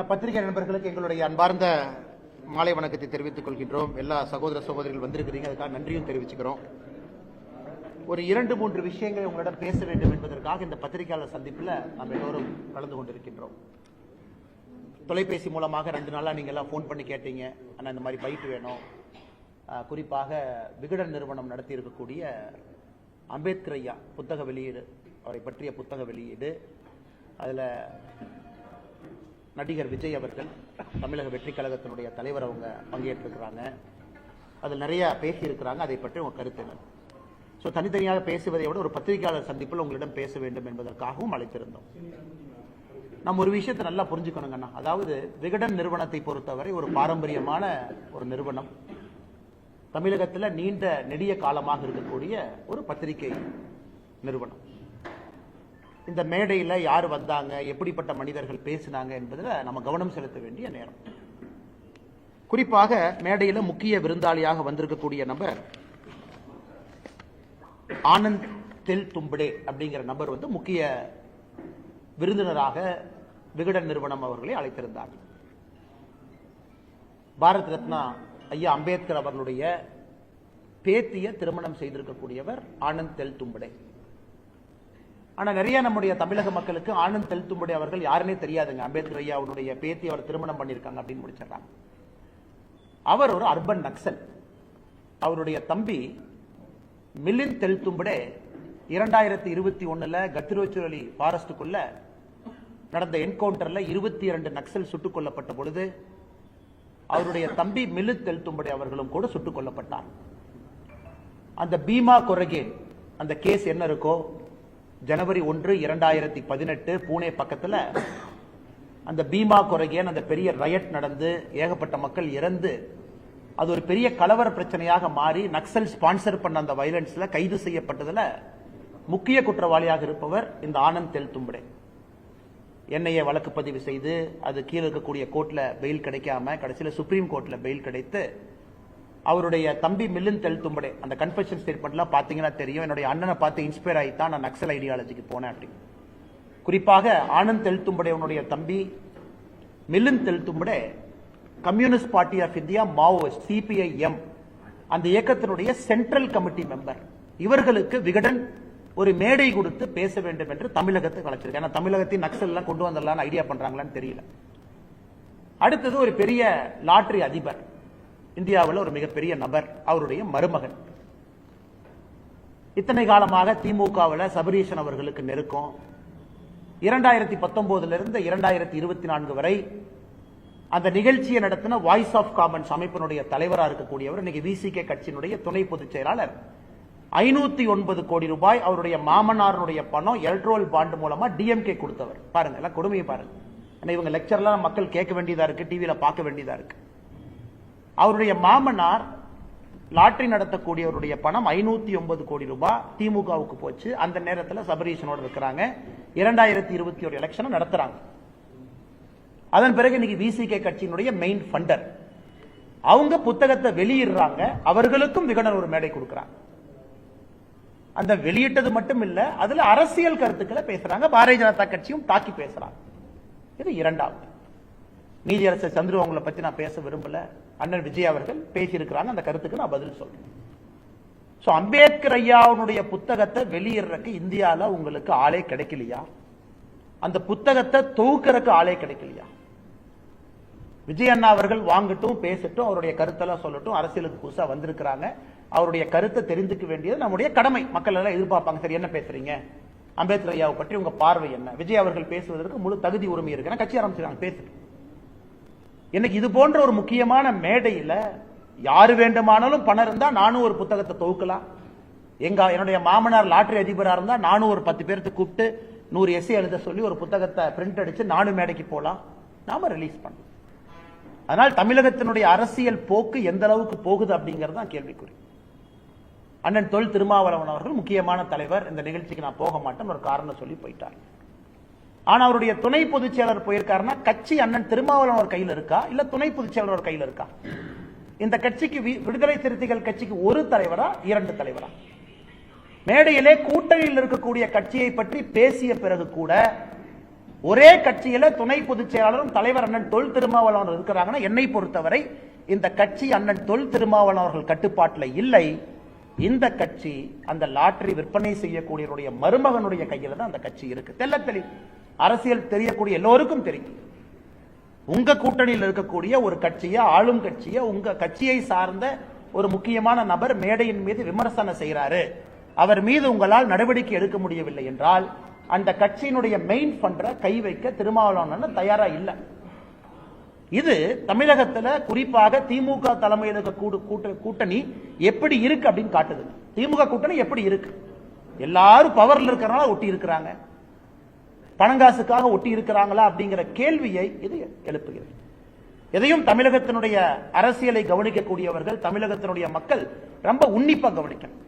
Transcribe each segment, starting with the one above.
பத்திரிகை நண்பர்களுக்கு எங்களுடைய அன்பார்ந்த மாலை வணக்கத்தை தெரிவித்துக் கொள்கின்றோம். எல்லா சகோதர சகோதரிகள் வந்திருக்கிறீங்க, அதுக்காக நன்றியும் தெரிவிச்சுக்கிறோம். ஒரு 2-3 விஷயங்களை உங்களிடம் பேச வேண்டும் என்பதற்காக இந்த பத்திரிகையாளர் சந்திப்பில் நாம் எல்லோரும் கலந்து கொண்டிருக்கின்றோம். தொலைபேசி மூலமாக 2 நாளாக நீங்கள் எல்லாம் ஃபோன் பண்ணி கேட்டீங்க, ஆனால் இந்த மாதிரி பைட் வேணும். குறிப்பாக விகடன் நிறுவனம் நடத்தி இருக்கக்கூடிய அம்பேத்கர் ஐயா புத்தக வெளியீடு, அவரை பற்றிய புத்தக வெளியீடு, அதில் நடிகர் விஜய் அவர்கள், தமிழக வெற்றி கழகத்தினுடைய தலைவர், அவங்க பங்கேற்றிருக்கிறாங்க. அதில் நிறைய பேசியிருக்கிறாங்க. அதை பற்றி உங்கள் கருத்து என்ன? ஸோ தனித்தனியாக பேசுவதை விட ஒரு பத்திரிகையாளர் சந்திப்பில் உங்களிடம் பேச வேண்டும் என்பதற்காகவும் அழைத்திருந்தோம். நம்ம ஒரு விஷயத்தை நல்லா புரிஞ்சுக்கணுங்கண்ணா. அதாவது விகடன் நிறுவனத்தை பொறுத்தவரை ஒரு பாரம்பரியமான ஒரு நிறுவனம், தமிழகத்தில் நீண்ட நெடிய காலமாக இருக்கக்கூடிய ஒரு பத்திரிகை நிறுவனம். இந்த மேடையில் யார் வந்தாங்க, எப்படிப்பட்ட மனிதர்கள் பேசினாங்க என்பதில் நம்ம கவனம் செலுத்த வேண்டிய நேரம். குறிப்பாக மேடையில் முக்கிய விருந்தாளியாக வந்திருக்கக்கூடிய நபர் ஆனந்த் தெல் தும்படே அப்படிங்கிற நபர் முக்கிய விருந்தினராக விகடன் நிறுவனம் அவர்களை அழைத்திருந்தார். பாரத் ரத்னா ஐயா அம்பேத்கர் அவர்களுடைய பேத்திய திருமணம் செய்திருக்கக்கூடியவர் ஆனந்த் தெல் தும்படே. ஆனா நிறைய நம்முடைய தமிழக மக்களுக்கு ஆனந்த் தெல் தும்படே அவர்கள் யாருன்னே தெரியாதுங்க. அம்பேத்கர் ஐயாவுடைய பேத்தி அவர் திருமணம் பண்ணியிருக்காங்க அப்படின்னு முடிச்சிடறாங்க. அவர் ஒரு அர்பன் நக்சல். அவருடைய தம்பி மிலிந்த் தெல் தும்படே 2021 கத்திரோச்சுவலி ஃபாரஸ்டுக்குள்ள நடந்த என்கவுண்டர்ல 22 நக்சல் சுட்டுக் கொல்லப்பட்ட பொழுது அவருடைய தம்பி மிலிந்த் தெல் தும்படே அவர்களும் கூட சுட்டுக் கொல்லப்பட்டார். அந்த பீமா கொரகேன் அந்த கேஸ் என்ன இருக்கோ, ஜனவரி 1, 2018 பூனே பக்கத்தில் அந்த பீமா கொரகேன் அந்த பெரிய ரயட் நடந்து ஏகப்பட்ட மக்கள் இறந்து அது ஒரு பெரிய கலவர பிரச்சனையாக மாறி நக்சல் ஸ்பான்சர் பண்ண அந்த வயலன்ஸ்ல கைது செய்யப்பட்டதுல முக்கிய குற்றவாளியாக இருப்பவர் இந்த ஆனந்த் தெல் தும்படே. என்ஐஏ வழக்கு பதிவு செய்து அது கீழே இருக்கக்கூடிய கோர்ட்ல பெயில் கிடைக்காம கடைசியில் சுப்ரீம் கோர்ட்ல பெயில் கிடைத்து அவருடைய தம்பி மிலிந்த் தெல் தும்படே அந்த கன்ஃபெஷன் ஸ்டேட்மெண்ட்லாம் பார்த்தீங்கன்னா தெரியும், என்னுடைய அண்ணனை பார்த்து இன்ஸ்பயர் ஆகி தான் நான் நக்சல் ஐடியாலஜிக்கு போனேன் அப்படின்னு. குறிப்பாக ஆனந்த் தெல் தும்படே தம்பி Milind Teltumbde communist party of India Maoist CPIM அந்த இயக்கத்தினுடைய சென்ட்ரல் கமிட்டி மெம்பர். இவர்களுக்கு விகடன் ஒரு மேடை கொடுத்து பேச வேண்டும் என்று தமிழகத்துக்கு அழைச்சிருக்கு. ஏன்னா தமிழகத்தின் நக்சல் எல்லாம் கொண்டு வந்துடலாம்னு ஐடியா பண்றாங்களான்னு தெரியல. அடுத்தது ஒரு பெரிய லாட்டரி அதிபர், இந்தியாவில் ஒரு மிகப்பெரிய நபர், அவருடைய மருமகன். இத்தனை காலமாக திமுகவில் சபரீஷன் அவர்களுக்கு நெருக்கம். 2019 2024 வரை அந்த நிகழ்ச்சியை நடத்தின வாய்ஸ் ஆஃப் காமன்ஸ் அமைப்பினுடைய தலைவராக இருக்கக்கூடியவர், இன்னைக்கு விசிகே கட்சியினுடைய துணை பொதுச் செயலாளர். 509 கோடி ரூபாய் அவருடைய மாமனாருடைய பணம் எலக்ட்ரோல் பாண்ட் மூலமா டிஎம்கே கொடுத்தவர். பாருங்க, எல்லாம் கொடுமையை பாருங்க. இவங்க லெக்சர்லாம் மக்கள் கேட்க வேண்டியதா இருக்கு, டிவியில பார்க்க வேண்டியதா இருக்கு. அவருடைய மாமனார் லாட்டரி நடத்தக்கூடியவருடைய பணம் 509 கோடி ரூபாய் திமுகவுக்கு போச்சு. அந்த நேரத்தில் சபரீஷனோட இருக்கிறாங்க. 2021 எலெக்ஷனை நடத்துறாங்க. அதன் பிறகு இன்னைக்கு விசிகே கட்சியினுடைய மெயின் ஃபண்டர் அவங்க புத்தகத்தை வெளியிடுறாங்க. அவர்களுக்கும் விகடன் ஒரு மேடை கொடுக்கிறாங்க. அந்த வெளியிட்டது மட்டும் இல்ல, அதுல அரசியல் கருத்துக்களை பேசுறாங்க. பாரதிய ஜனதா கட்சியும் தாக்கி பேசுறாங்க. இது இரண்டாவது. நீதியரசர் சந்துரு அவங்களை பத்தி நான் பேச விரும்பல. அண்ணன் விஜய் அவர்கள் பேசியிருக்கிறாங்க, அந்த கருத்துக்கு நான் பதில் சொல்றேன். அம்பேத்கர் ஐயாவுடைய புத்தகத்தை வெளியிடுறதுக்கு இந்தியால உங்களுக்கு ஆளே கிடைக்கலையா? அந்த புத்தகத்தை தொகுக்கிறதுக்கு ஆளே கிடைக்கலையா? விஜய் அண்ணா அவர்கள் வாங்கட்டும், பேசட்டும், அவருடைய கருத்தெல்லாம் சொல்லட்டும். அரசியலுக்கு புதுசா வந்திருக்கிறாங்க, அவருடைய கருத்தை தெரிஞ்சுக்க வேண்டியது நம்முடைய கடமை. மக்கள் எல்லாம் எதிர்பார்ப்பாங்க, சரி என்ன பேசுறீங்க, அம்பேத்கர் ஐயாவை பற்றி உங்க பார்வை என்ன? விஜய் அவர்கள் பேசுவதற்கு முழு தகுதி உரிமை இருக்கு. கட்சி ஆரம்பிச்சிருக்காங்க, பேசு. எனக்கு இது போன்ற ஒரு முக்கியமான மேடையில் யாரு வேண்டுமானாலும் பணம் இருந்தா நானும் ஒரு புத்தகத்தை தொகுக்கலாம். என்னுடைய மாமனார் லாட்டரி அதிபரா இருந்தா நானும் ஒரு 10 பேருக்கு கூப்பிட்டு 100 எஸ்ஏ எழுத சொல்லி ஒரு புத்தகத்தை பிரிண்ட் அடிச்சு நானும் மேடைக்கு போலாம், நாம ரிலீஸ் பண்ணலாம். அதனால் தமிழகத்தினுடைய அரசியல் போக்கு எந்த அளவுக்கு போகுது அப்படிங்கிறது தான் கேள்விக்குறி. அண்ணன் தொல் திருமாவளவன் அவர்கள் முக்கியமான தலைவர், இந்த நிகழ்ச்சிக்கு நான் போக மாட்டேன் ஒரு காரணம் சொல்லி போயிட்டார். ஆனா அவருடைய துணை பொதுச் செயலர் போயிருக்காருன்னா கட்சி அண்ணன் திருமாவளவன் கையில் இருக்கா, இல்ல துணை பொதுச் செயலர் கையில் இருக்கா? இந்த கட்சிக்கு விடுதலை சிறுத்தைகள் கட்சிக்கு ஒரு தலைவரா 2 தலைவரா? மேடையிலே கூட்டணியில் இருக்கக்கூடிய கட்சியை பற்றி பேசிய பிறகு கூட ஒரே கட்சியில துணை பொதுச் செயலாளரும் தலைவர் அண்ணன் தொல் திருமாவளவன் இருக்கிறாங்கன்னா என்னை பொறுத்தவரை இந்த கட்சி அண்ணன் தொல் திருமாவளவன் அவர்கள் கட்டுப்பாட்டில் இல்லை. இந்த கட்சி அந்த லாட்டரி விற்பனை செய்யக்கூடியவருடைய மருமகனுடைய கையில தான் அந்த கட்சி இருக்கு. தெல்ல தெளிவு அரசியல் தெரியக்கூடிய எல்லோருக்கும் தெரியும். உங்க கூட்டணியில் இருக்கக்கூடிய ஒரு கட்சியை, ஆளும் கட்சியை, உங்க கட்சியை சார்ந்த ஒரு முக்கியமான நபர் மேடையின் மீது விமர்சனம் செய்கிறாரு, அவர் மீது உங்களால் நடவடிக்கை எடுக்க முடியவில்லை என்றால் அந்த கட்சியினுடைய மெயின் ஃபண்டரை கை வைக்க திருமாவளவன் தயாரா இல்லை. இது தமிழகத்துல குறிப்பாக திமுக தலைமையில் இருக்க கூட்டணி எப்படி இருக்கு அப்படின்னு காட்டுது. திமுக கூட்டணி எப்படி இருக்கு? எல்லாரும் பவர்ல இருக்கிறனால ஒட்டி இருக்கிறாங்க, பணங்காசுக்காக ஒட்டி இருக்கிறாங்களா அப்படிங்கிற கேள்வியை இது எழுப்புகிறது. எதையும் தமிழகத்தினுடைய அரசியலை கவனிக்கக்கூடியவர்கள், தமிழகத்தினுடைய மக்கள் ரொம்ப உன்னிப்பா கவனிக்கணும்.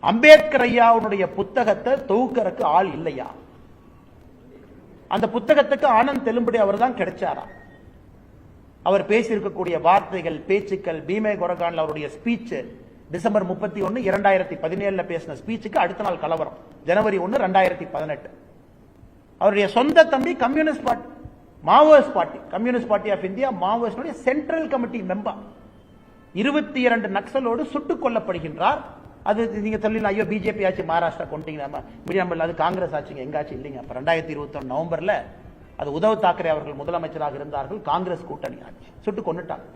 அம்பேத்கர் ஐயாவுடைய புத்தகத்தை தொகுக்கறக்கு ஆள் இல்லையா? அந்த புத்தகத்துக்கு ஆனந்த் தெலும்படி அவர் தான் கிடைச்சாரா? அவர் பேசியிருக்கக்கூடிய வார்த்தைகள், பேச்சுக்கள், பீமே கொரகான்ல அவருடைய ஸ்பீச் டிசம்பர் 31, 2017 பேசின ஸ்பீச்சுக்கு அடுத்த நாள் கலவரம், ஜனவரி 1, 2018. அவருடைய சொந்த தம்பி communist party, Maoist party, communist party of India Maoist central committee member 22 நக்சலோடு சுட்டுக் கொல்லப்படுகின்றார். அது நீங்க சொல்லலாம், ஐயோ பிஜேபி ஆட்சி மகாராஷ்டிரா கொண்டீங்க, அது காங்கிரஸ் ஆட்சிங்க, எங்க ஆட்சி இல்லைங்க. அப்ப 2021 நவம்பர்ல அது உத்தவ் தாக்கரே அவர்கள் முதலமைச்சராக இருந்தார்கள், காங்கிரஸ் கூட்டணி ஆட்சி, சுட்டு கொண்டுட்டாங்க.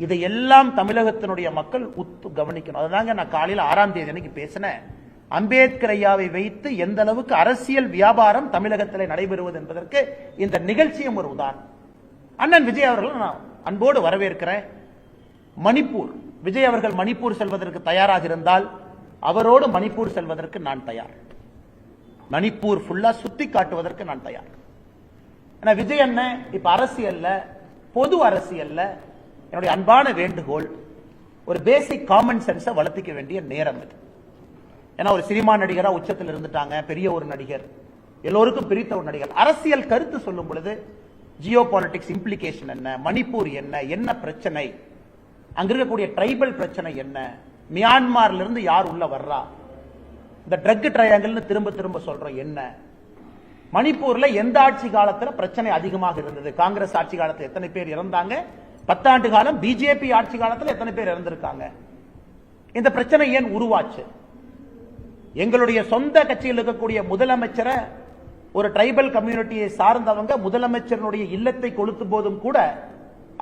இதையெல்லாம் தமிழகத்தினுடைய மக்கள் உத்து கவனிக்கணும். அதுதாங்க நான் காலையில் 6ஆம் தேதி அன்னைக்கு பேசினேன். அம்பேத்கர் ஐயாவை வைத்து எந்த அளவுக்கு அரசியல் வியாபாரம் தமிழகத்தில் நடைபெறுவது என்பதற்கு இந்த நிகழ்ச்சியும் ஒரு உதாரணம். அண்ணன் விஜய் அவர்கள் நான் அன்போடு வரவேற்கிறேன். மணிப்பூர், விஜய் அவர்கள் மணிப்பூர் செல்வதற்கு தயாராக இருந்தால் அவரோடு மணிப்பூர் செல்வதற்கு நான் தயார். மணிப்பூர் ஃபுல்லா சுத்தி காட்டுவதற்கு நான் தயார். விஜய் அண்ணன் இப்ப அரசியல்ல, பொது அரசியல்ல என்னுடைய அன்பான வேண்டுகோள், ஒரு பேசிக் காமன் சென்ஸை வளர்த்திக்க வேண்டிய நேரம் இது. ஏன்னா ஒரு சினிமா நடிகரா உச்சத்தில் இருந்துட்டாங்க, பெரிய ஒரு நடிகர், எல்லோருக்கும் பிரித்த ஒரு நடிகர். அரசியல் கருத்து சொல்லும் பொழுது ஜியோ பாலிடிக்ஸ் இம்ப்ளிகேஷன் என்ன, மணிப்பூர் என்ன, என்ன பிரச்சனை, அங்க இருக்கக்கூடிய ட்ரைபல் பிரச்சனை என்ன, மியான்மர்ல இருந்து யார் உள்ள வர்றா, இந்த ட்ரக் ட்ரையாங்கிள் திரும்ப திரும்ப சொல்றோம் என்ன, மணிப்பூர்ல எந்த ஆட்சி காலத்துல பிரச்சனை அதிகமாக இருந்தது, காங்கிரஸ் ஆட்சி காலத்தில் எத்தனை பேர் இறந்தாங்க, 10 ஆண்டு காலம் பிஜேபி ஆட்சி காலத்தில் எத்தனை பேர் இறந்திருக்காங்க, இந்த பிரச்சனை ஏன் உருவாச்சு, எங்களுடைய சொந்த கட்சியில் இருக்கக்கூடிய முதலமைச்சரை ஒரு ட்ரைபல் கம்யூனிட்டியை சார்ந்தவங்க முதலமைச்சருடைய இல்லத்தை கொளுத்தும் போதும் கூட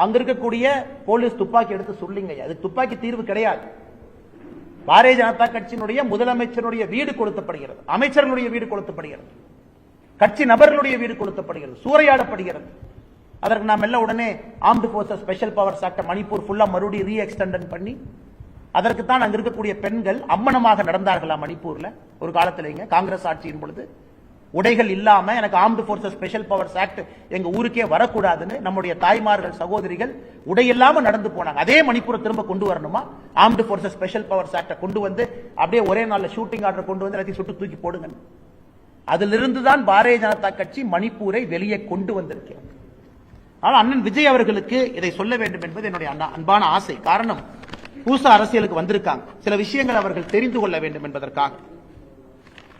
அங்க இருக்கக்கூடிய போலீஸ் துப்பாக்கி எடுத்து சொல்லிங்க, அது துப்பாக்கி தீர்வு கிடையாது. பாரதிய ஜனதா கட்சியினுடைய முதலமைச்சருடைய வீடு கொளுத்தப்படுகிறது, அமைச்சர்களுடைய வீடு கொளுத்தப்படுகிறது, கட்சி நபர்களுடைய வீடு கொளுத்தப்படுகிறது, சூறையாடப்படுகிறது. அதற்கு நாம் எல்லாம் உடனே armed forces special powers act Manipur ஃபுல்லா மறுபடியும் ரீ எக்ஸ்டெண்ட் பண்ணி, அதற்கு தான் அங்க இருக்கக்கூடிய பெண்கள் அம்மனமாக நடந்தார்களா மணிப்பூர்ல ஒரு காலத்துல காங்கிரஸ் ஆட்சியின் பொழுது. உடைகள் இல்லாம எனக்கு armed forces special powers act எங்க ஊருக்கே வரக்கூடாதுன்னு நம்முடைய தாய்மார்கள், சகோதரிகள் உடை இல்லாம நடந்து போனாங்க. அதே மணிப்பூரை திரும்ப கொண்டு வரணுமா? Armed forces special powers act கொண்டு வந்து அப்படியே ஒரே நாள்ல ஷூட்டிங் ஆர்டர் கொண்டு வந்து எல்லாத்தையும் சுட்டு தூக்கி போடுங்க. அதிலிருந்து தான் பாரதிய ஜனதா கட்சி மணிப்பூரை வெளியே கொண்டு வந்திருக்கிறது. ஆனால் அண்ணன் விஜய் அவர்களுக்கு இதை சொல்ல வேண்டும் என்பது என்னுடைய அன்பான ஆசை. காரணம், புதுசா அரசியலுக்கு வந்திருக்காங்க, சில விஷயங்கள் அவர்கள் தெரிந்து கொள்ள வேண்டும் என்பதற்காக.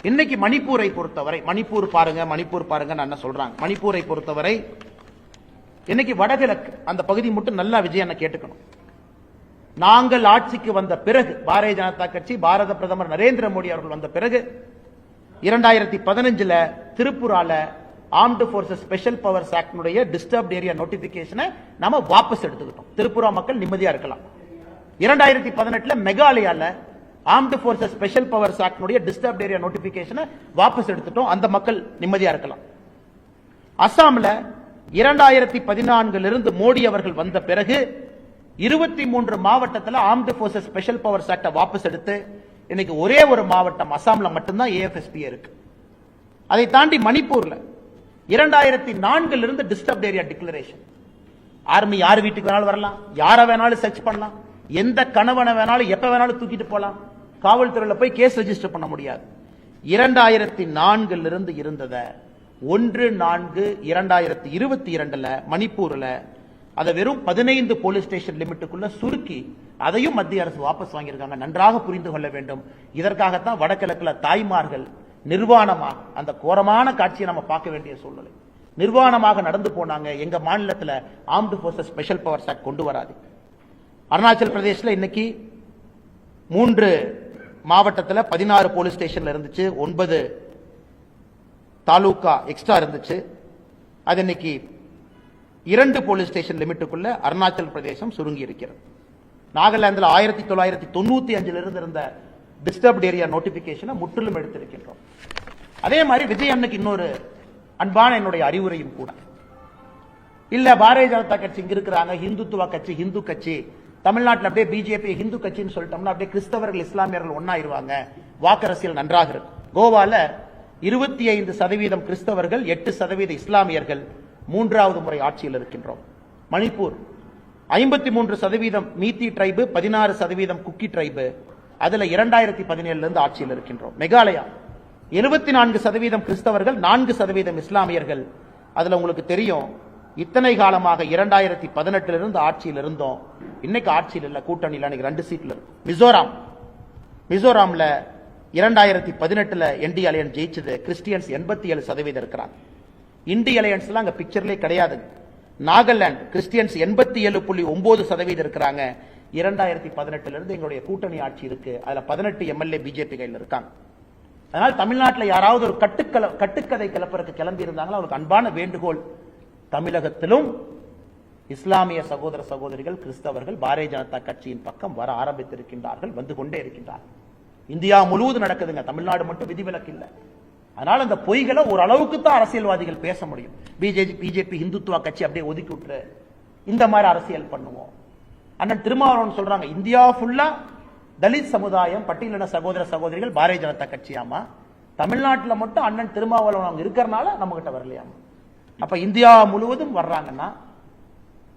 இன்னைக்கு மணிப்பூரை பொறுத்தவரை, மணிப்பூர் பாருங்க மணிப்பூர் பாருங்க அண்ணன் சொல்றாங்க. மணிப்பூரை பொறுத்தவரை இன்னைக்கு வடகிழக்கு அந்த பகுதி மட்டும் நல்லா விஜய் அண்ணன் கேட்டுக்கணும். நாங்கள் ஆட்சிக்கு வந்த பிறகு, பாரதிய ஜனதா கட்சி, பாரத பிரதமர் நரேந்திர மோடி அவர்கள் வந்த பிறகு 2015 திருப்புரால armed forces special powers act disturbed area நோட்டிபிகேஷனை நாம வாபஸ் எடுத்துக்கிட்டோம். திருப்புரா மக்கள் நிம்மதியா இருக்கலாம். 2018 மெகாலயால armed forces special powers act disturbed area நோட்டிபிகேஷனை வாபஸ் எடுத்துட்டோம், அந்த மக்கள் நிம்மதியா இருக்கலாம். அசாம்ல 2014 இருந்து மோடி அவர்கள் வந்த பிறகு 23 மாவட்டத்தில் armed forces special powers act வாபஸ் எடுத்து இன்னைக்கு ஒரே ஒரு மாவட்டம் அசாம்ல மட்டும்தான் ஏஎஃப்எஸ்பி இருக்கு. அதை தாண்டி மணிப்பூர்ல 2004 இருந்து டிஸ்டர்ப்ட் ஏரியா டிக்ளரேஷன். ஆர்மி யார் வீட்டுக்கு வேணாலும் வரலாம், யார வேணாலும் சர்ச் பண்ணலாம், எந்த கணவனை வேணாலும் எப்ப வேணாலும் தூக்கிட்டு போலாம், காவல்துறையில போய் கேஸ் ரெஜிஸ்டர் பண்ண முடியாது. 2004 இருந்து இருந்தத 1/4/2022 மணிப்பூர்ல அதை வெறும் 15 போலீஸ் ஸ்டேஷன் லிமிட்டுக்குள்ள சுருக்கி அதையும் மத்திய அரசு வாபஸ் வாங்கியிருக்காங்க. நன்றாக புரிந்து கொள்ள வேண்டும். இதற்காகத்தான் வடகிழக்குல தாய்மார்கள் நிர்வாணமாக அந்த கோரமான காட்சியை நம்ம பார்க்க வேண்டிய சூழ்நிலை. நிர்வாணமாக நடந்து போனாங்க. எங்க மாநிலத்தில் armed forces special powers act கொண்டு வராது. அருணாச்சல் பிரதேசில் இன்னைக்கு 3 மாவட்டத்தில் 16 போலீஸ் ஸ்டேஷன்ல இருந்துச்சு, 9 தாலுகா எக்ஸ்ட்ரா இருந்துச்சு. அது இன்னைக்கு 2 போலீஸ் ஸ்டேஷன் லிமிட்டுக்குள்ள அருணாச்சல் பிரதேசம் சுருங்கி இருக்கிறது. நாகாலாந்தில் 1995 இருந்து இருந்த டிஸ்டர்ப்ட் ஏரியா நோட்டிபிகேஷனை முற்றிலும் எடுத்திருக்கின்றோம். அதே மாதிரி விஜய் அண்ணனுக்கு இன்னொரு அன்பான என்னுடைய அறிவுரையும் கூட. இல்ல பாரதிய ஜனதா கட்சி இங்க இருக்கிறாங்க, இந்துத்துவ கட்சி, இந்து கட்சி, தமிழ்நாட்டில் அப்படியே பிஜேபி இந்து கட்சின்னு சொல்லிட்டோம்னா அப்படியே கிறிஸ்தவர்கள் இஸ்லாமியர்கள் ஒன்னாயிருவாங்க, வாக்கரசியல் நன்றாக இருக்கும். கோவால 25% கிறிஸ்தவர்கள், 8% இஸ்லாமியர்கள் 3வது முறை ஆட்சியில் இருக்கின்றோம். மணிப்பூர் 53% மீத்தி டிரைபு, 16% குக்கி டிரைபு, அதுல 2017 இருந்து ஆட்சியில் இருக்கின்றோம். மேகாலயா 74% கிறிஸ்தவர்கள், 4% இஸ்லாமியர்கள். அதுல உங்களுக்கு தெரியும், இத்தனை காலமாக 2018 இருந்து ஆட்சியில் இருந்தோம். இன்னைக்கு ஆட்சியில் இல்ல, கூட்டணியில் 2 சீட்ல இருக்கு. மிசோராம்ல 2018 என்டி அலையன்ஸ் ஜெயிச்சது. கிறிஸ்டியன்ஸ் 87% இருக்கிறாங்க. இண்டி அலையன்ஸ் அங்க பிக்சர்லே கிடையாது. நாகாலாந்து கிறிஸ்டியன்ஸ் 87.9% இருக்கிறாங்க. 2018 இருந்து எங்களுடைய கூட்டணி ஆட்சி இருக்கு. அதுல 18 எம்எல்ஏ பிஜேபி கையில் இருக்காங்க. அதனால் தமிழ்நாட்டில் யாராவது ஒரு கட்டுக்கதை கிளப்பறதுக்கு கிளம்பி இருந்தாங்களோ அவருக்கு அன்பான வேண்டுகோள், தமிழகத்திலும் இஸ்லாமிய சகோதர சகோதரிகள், கிறிஸ்தவர்கள் பாரதிய ஜனதா கட்சியின் பக்கம் வர ஆரம்பித்திருக்கின்றார்கள், வந்து கொண்டே இருக்கின்றார்கள். இந்தியா முழுவதும் நடக்குதுங்க, தமிழ்நாடு மட்டும் விதிவிலக்கு இல்லை. அதனால அந்த பொய்களை ஓரளவுக்கு தான் அரசியல்வாதிகள் பேச முடியும். பிஜேபி இந்துத்துவ கட்சி அப்படியே ஒதுக்கி விட்டு இந்த மாதிரி அரசியல் பண்ணுவோம். அண்ணன் திருமாவளவன் சொல்றாங்க, இந்தியா ஃபுல்லா தலித் சமுதாயம், பட்டியலின சகோதர சகோதரிகள் பாரதிய ஜனதா கட்சியாமா, தமிழ்நாட்டில் மட்டும் அண்ணன் திருமாவளவன் அவங்க இருக்கிறனால நம்ம கிட்ட வரலையாமா. அப்ப இந்தியா முழுவதும் வர்றாங்கன்னா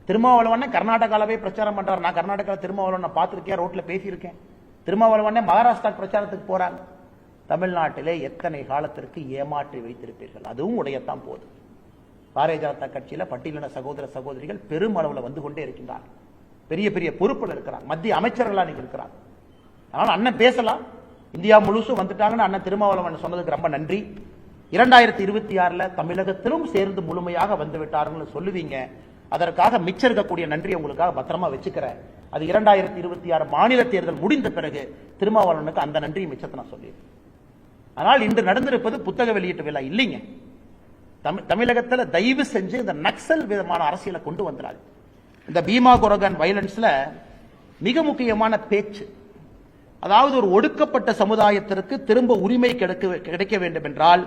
திருமாவளவன் கர்நாடகாவே பிரச்சாரம் பண்றாரு. நான் கர்நாடகாவில் திருமாவளவன் பார்த்திருக்கேன், ரோட்ல பேசியிருக்கேன். திருமாவளவன் மகாராஷ்டிரா பிரச்சாரத்துக்கு போறாங்க. தமிழ்நாட்டிலே எத்தனை காலத்திற்கு ஏமாற்றி வைத்திருப்பீர்கள்? அதுவும் உடையத்தான் போதும். பாரதிய ஜனதா கட்சியில பட்டியலின சகோதர சகோதரிகள் பெரும் அளவில் வந்து கொண்டே இருக்கின்றார்கள். பெரிய பெரிய பொறுப்புல இருக்கிறாங்க, மத்திய அமைச்சர்களா நீங்க இருக்கிறாங்க. அதனால அண்ணன் பேசலாம். இந்தியா முழுசும் வந்துட்டாங்கன்னு அண்ணன் திருமாவளவன் சொன்னதுக்கு ரொம்ப நன்றி. 2026 தமிழகத்திலும் சேர்ந்து முழுமையாக வந்து விட்டார்கள் சொல்லுவீங்க. அதற்காக மிச்சம் இருக்கக்கூடிய நன்றி உங்களுக்காக பத்திரமா வச்சுக்கிறேன். அது 2026 மாநில தேர்தல் முடிந்த பிறகு திருமாவளவனுக்கு அந்த நன்றி மிச்சத்தை நான் சொல்லிடுறேன். ஆனால் இன்று நடந்திருப்பது புத்தக வெளியீட்டு விழா இல்லைங்க. தமிழகத்தில் தயவு செஞ்சு இந்த நக்சல் விதமான அரசியலை கொண்டு வந்துடாது. இந்த பீமா குரகன் வயலன்ஸ்ல மிக முக்கியமான பேச்சு, அதாவது ஒரு ஒடுக்கப்பட்ட சமுதாயத்திற்கு திரும்ப உரிமை கிடைக்க வேண்டும் என்றால்